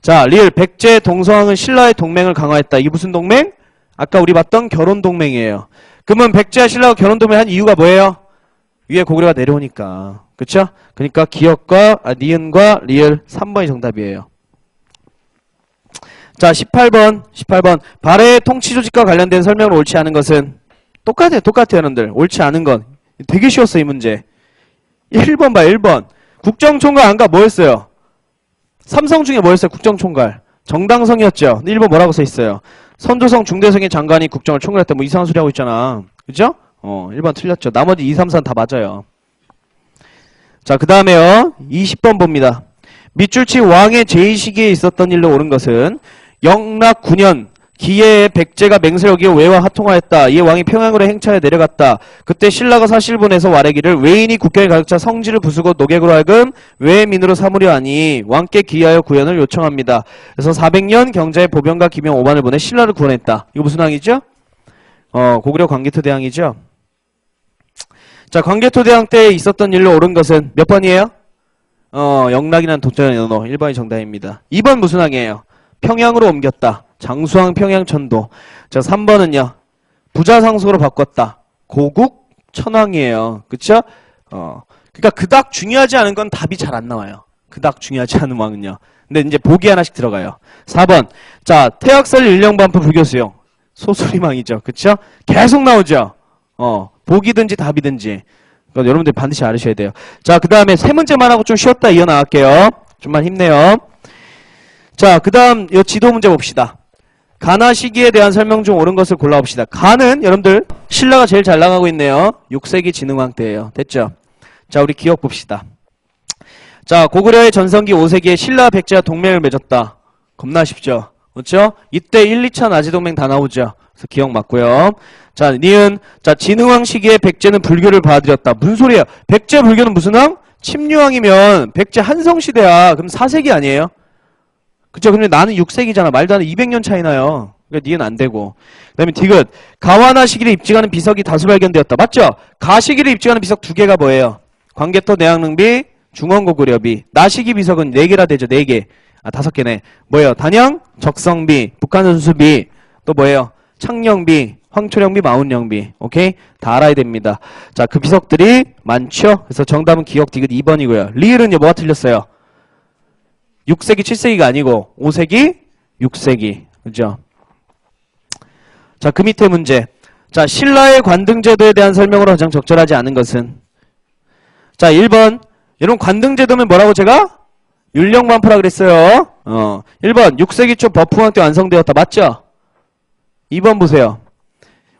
Speaker 1: 자, 리을 백제 동서왕은 신라의 동맹을 강화했다. 이게 무슨 동맹? 아까 우리 봤던 결혼 동맹이에요. 그러면 백제와 신라가 결혼 동맹 한 이유가 뭐예요? 위에 고구려가 내려오니까. 그쵸? 그러니까 기역과 니은과 리을 3번이 정답이에요. 자, 18번 발해의 통치 조직과 관련된 설명을 옳지 않은 것은 똑같아요, 여러분들. 옳지 않은 건. 되게 쉬웠어, 이 문제. 1번 봐, 1번. 국정총괄 안 가, 뭐였어요? 삼성 중에 뭐였어요, 국정총괄? 정당성이었죠. 1번 뭐라고 써있어요? 선조성 중대성의 장관이 국정을 총괄했다. 뭐 이상한 소리 하고 있잖아. 그죠? 1번 틀렸죠. 나머지 2, 3, 4는 다 맞아요. 자, 그 다음에요. 20번 봅니다. 밑줄치 왕의 제2시기에 있었던 일로 옳은 것은 영락 9년 기해에 백제가 맹세를 어기고 외와 하통하였다. 이에 왕이 평양으로 행차해 내려갔다. 그때 신라가 사실본에서 말하기를 외인이 국경에 가득차 성지를 부수고 노객으로 하여금 외민으로 삼으려 하니 왕께 기하여 구현을 요청합니다. 그래서 400년 경자의 보병과 기병 5만을 보내 신라를 구원했다. 이거 무슨 왕이죠? 고구려 광개토대왕이죠. 자, 광개토대왕 때 있었던 일로 옳은 것은 몇 번이에요? 영락이라는 독자의 언어 1번이 정답입니다. 2번 무슨 왕이에요? 평양으로 옮겼다. 장수왕 평양천도. 자, 3번은요. 부자상속으로 바꿨다. 고국 천왕이에요. 그쵸? 그러니까 그닥 중요하지 않은 건 답이 잘 안 나와요. 그닥 중요하지 않은 왕은요. 근데 이제 보기 하나씩 들어가요. 4번. 자, 태학설 율령반포 불교수용. 소수리망이죠. 그쵸? 계속 나오죠? 복이든지 답이든지. 그러니까 여러분들 반드시 알으셔야 돼요. 자, 그 다음에 세 문제만 하고 좀 쉬었다 이어나갈게요. 좀만 힘내요. 자, 그 다음 이 지도 문제 봅시다. 가나 시기에 대한 설명 중 옳은 것을 골라봅시다. 가는 여러분들 신라가 제일 잘 나가고 있네요. 6세기 진흥왕 때예요. 됐죠? 자, 우리 기억 봅시다. 자, 고구려의 전성기 5세기에 신라 백제와 동맹을 맺었다. 겁나 쉽죠? 그렇죠? 이때 1, 2차 나지동맹 다 나오죠. 그래서 기억 맞고요. 자, 니은. 자, 진흥왕 시기에 백제는 불교를 받아들였다. 무슨 소리야? 백제 불교는 무슨 왕? 침류왕이면 백제 한성시대야. 그럼 4세기 아니에요? 그쵸? 근데 나는 6세기잖아. 말도 안 돼. 200년 차이 나요. 그러니까 니은 안 되고. 그 다음에 디귿. 가와나 시기를 입증하는 비석이 다수 발견되었다. 맞죠? 가 시기를 입증하는 비석 두 개가 뭐예요? 광개토, 내양릉비, 중원고구려비. 나 시기 비석은 4개라 되죠. 4개. 아, 5개네. 뭐예요? 단양, 적성비, 북한선수비, 또 뭐예요? 창녕비, 황초령비, 마운령비. 오케이? 다 알아야 됩니다. 자, 그 비석들이 많죠? 그래서 정답은 기억 디귿 2번이고요. 리을은요, 뭐가 틀렸어요? 6세기, 7세기가 아니고 5세기, 6세기. 그죠? 자, 그 밑에 문제. 자, 신라의 관등제도에 대한 설명으로 가장 적절하지 않은 것은? 자, 1번. 여러분 관등제도면 뭐라고 제가? 율령반포라 그랬어요. 1번. 6세기 초 버프왕 때 완성되었다. 맞죠? 2번 보세요.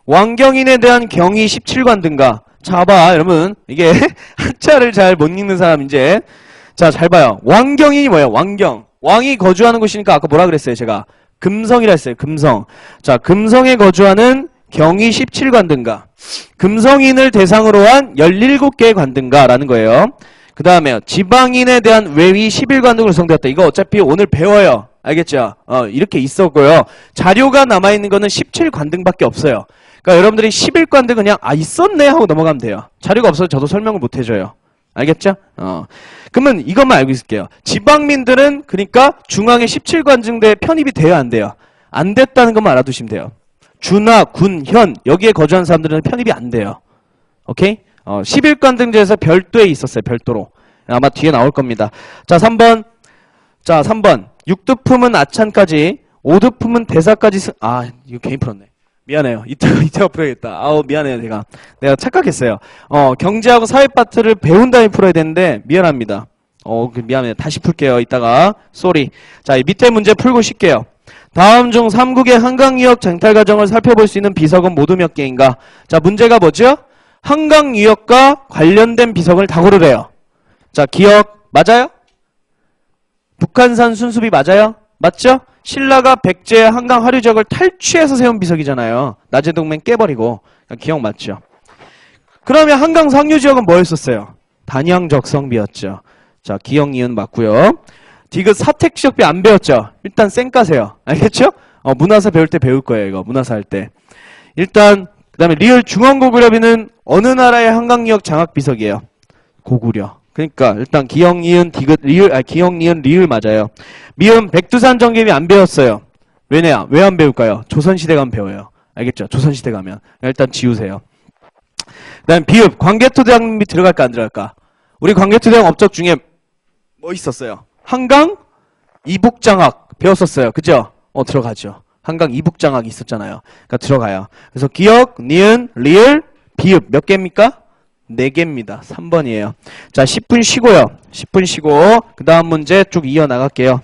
Speaker 1: 왕경인에 대한 경이 17관등가. 자, 봐. 여러분. 이게 한자를 잘 못 읽는 사람 이제. 자, 잘 봐요. 왕경인이 뭐예요? 왕경. 왕이 거주하는 곳이니까 아까 뭐라 그랬어요? 제가. 금성이라 했어요. 금성. 자, 금성에 거주하는 경이 17관등가. 금성인을 대상으로 한 17개의 관등가라는 거예요. 그 다음에 지방인에 대한 외위 11관등으로 구성되었다. 이거 어차피 오늘 배워요. 알겠죠? 이렇게 있었고요. 자료가 남아있는 거는 17관등밖에 없어요. 그러니까 여러분들이 11관등 그냥 있었네 하고 넘어가면 돼요. 자료가 없어서 저도 설명을 못 해줘요. 알겠죠? 그러면 이것만 알고 있을게요. 지방민들은 그러니까 중앙의 17관등대에 편입이 돼야 안 돼요. 안 됐다는 것만 알아두시면 돼요. 주나 군, 현 여기에 거주한 사람들은 편입이 안 돼요. 오케이? 11관등제에서 별도에 있었어요. 별도로. 아마 뒤에 나올 겁니다. 자, 3번. 자, 3번. 6두품은 아찬까지, 5두품은 대사까지 이거 괜히 풀었네. 미안해요. 이따가 풀어야겠다. 미안해요, 내가 착각했어요. 경제하고 사회 파트를 배운 다음에 풀어야 되는데, 미안합니다. 미안해요. 다시 풀게요. 이따가. 쏘리. 자, 이 밑에 문제 풀고 쉴게요. 다음 중 삼국의 한강유역 장탈 과정을 살펴볼 수 있는 비석은 모두 몇 개인가? 자, 문제가 뭐죠? 한강유역과 관련된 비석을 다 고르래요. 자, 기억 맞아요? 북한산 순수비 맞아요? 맞죠? 신라가 백제의 한강 하류 지역을 탈취해서 세운 비석이잖아요. 나제동맹 깨버리고. 기억 맞죠? 그러면 한강 상류 지역은 뭐였었어요? 단양 적성비였죠. 자, 기억 니은 맞고요. 디귿 사택지역비 안 배웠죠? 일단 쌩 까세요. 알겠죠? 문화사 배울 때 배울 거예요. 이거 문화사 할 때. 일단 그 다음에 리을 중원고구려비는 어느 나라의 한강유역 장악비석이에요? 고구려. 그러니까 일단 기억 니은 디귿 리을 기억 니은 리을 맞아요. 미음 백두산 정개비 안 배웠어요. 왜냐? 왜 안 배울까요? 조선시대 가면 배워요. 알겠죠? 조선시대 가면. 일단 지우세요. 그 다음 비읍 광개토대왕비 들어갈까 안 들어갈까? 우리 광개토대왕 업적 중에 뭐 있었어요? 한강 이북장악 배웠었어요. 그죠? 들어가죠. 한강 이북장악이 있었잖아요. 그러니까 들어가요. 그래서 기억, 니은, 리을, 비읍 몇 개입니까? 4개입니다. 3번이에요. 자, 10분 쉬고요. 10분 쉬고 그 다음 문제 쭉 이어나갈게요.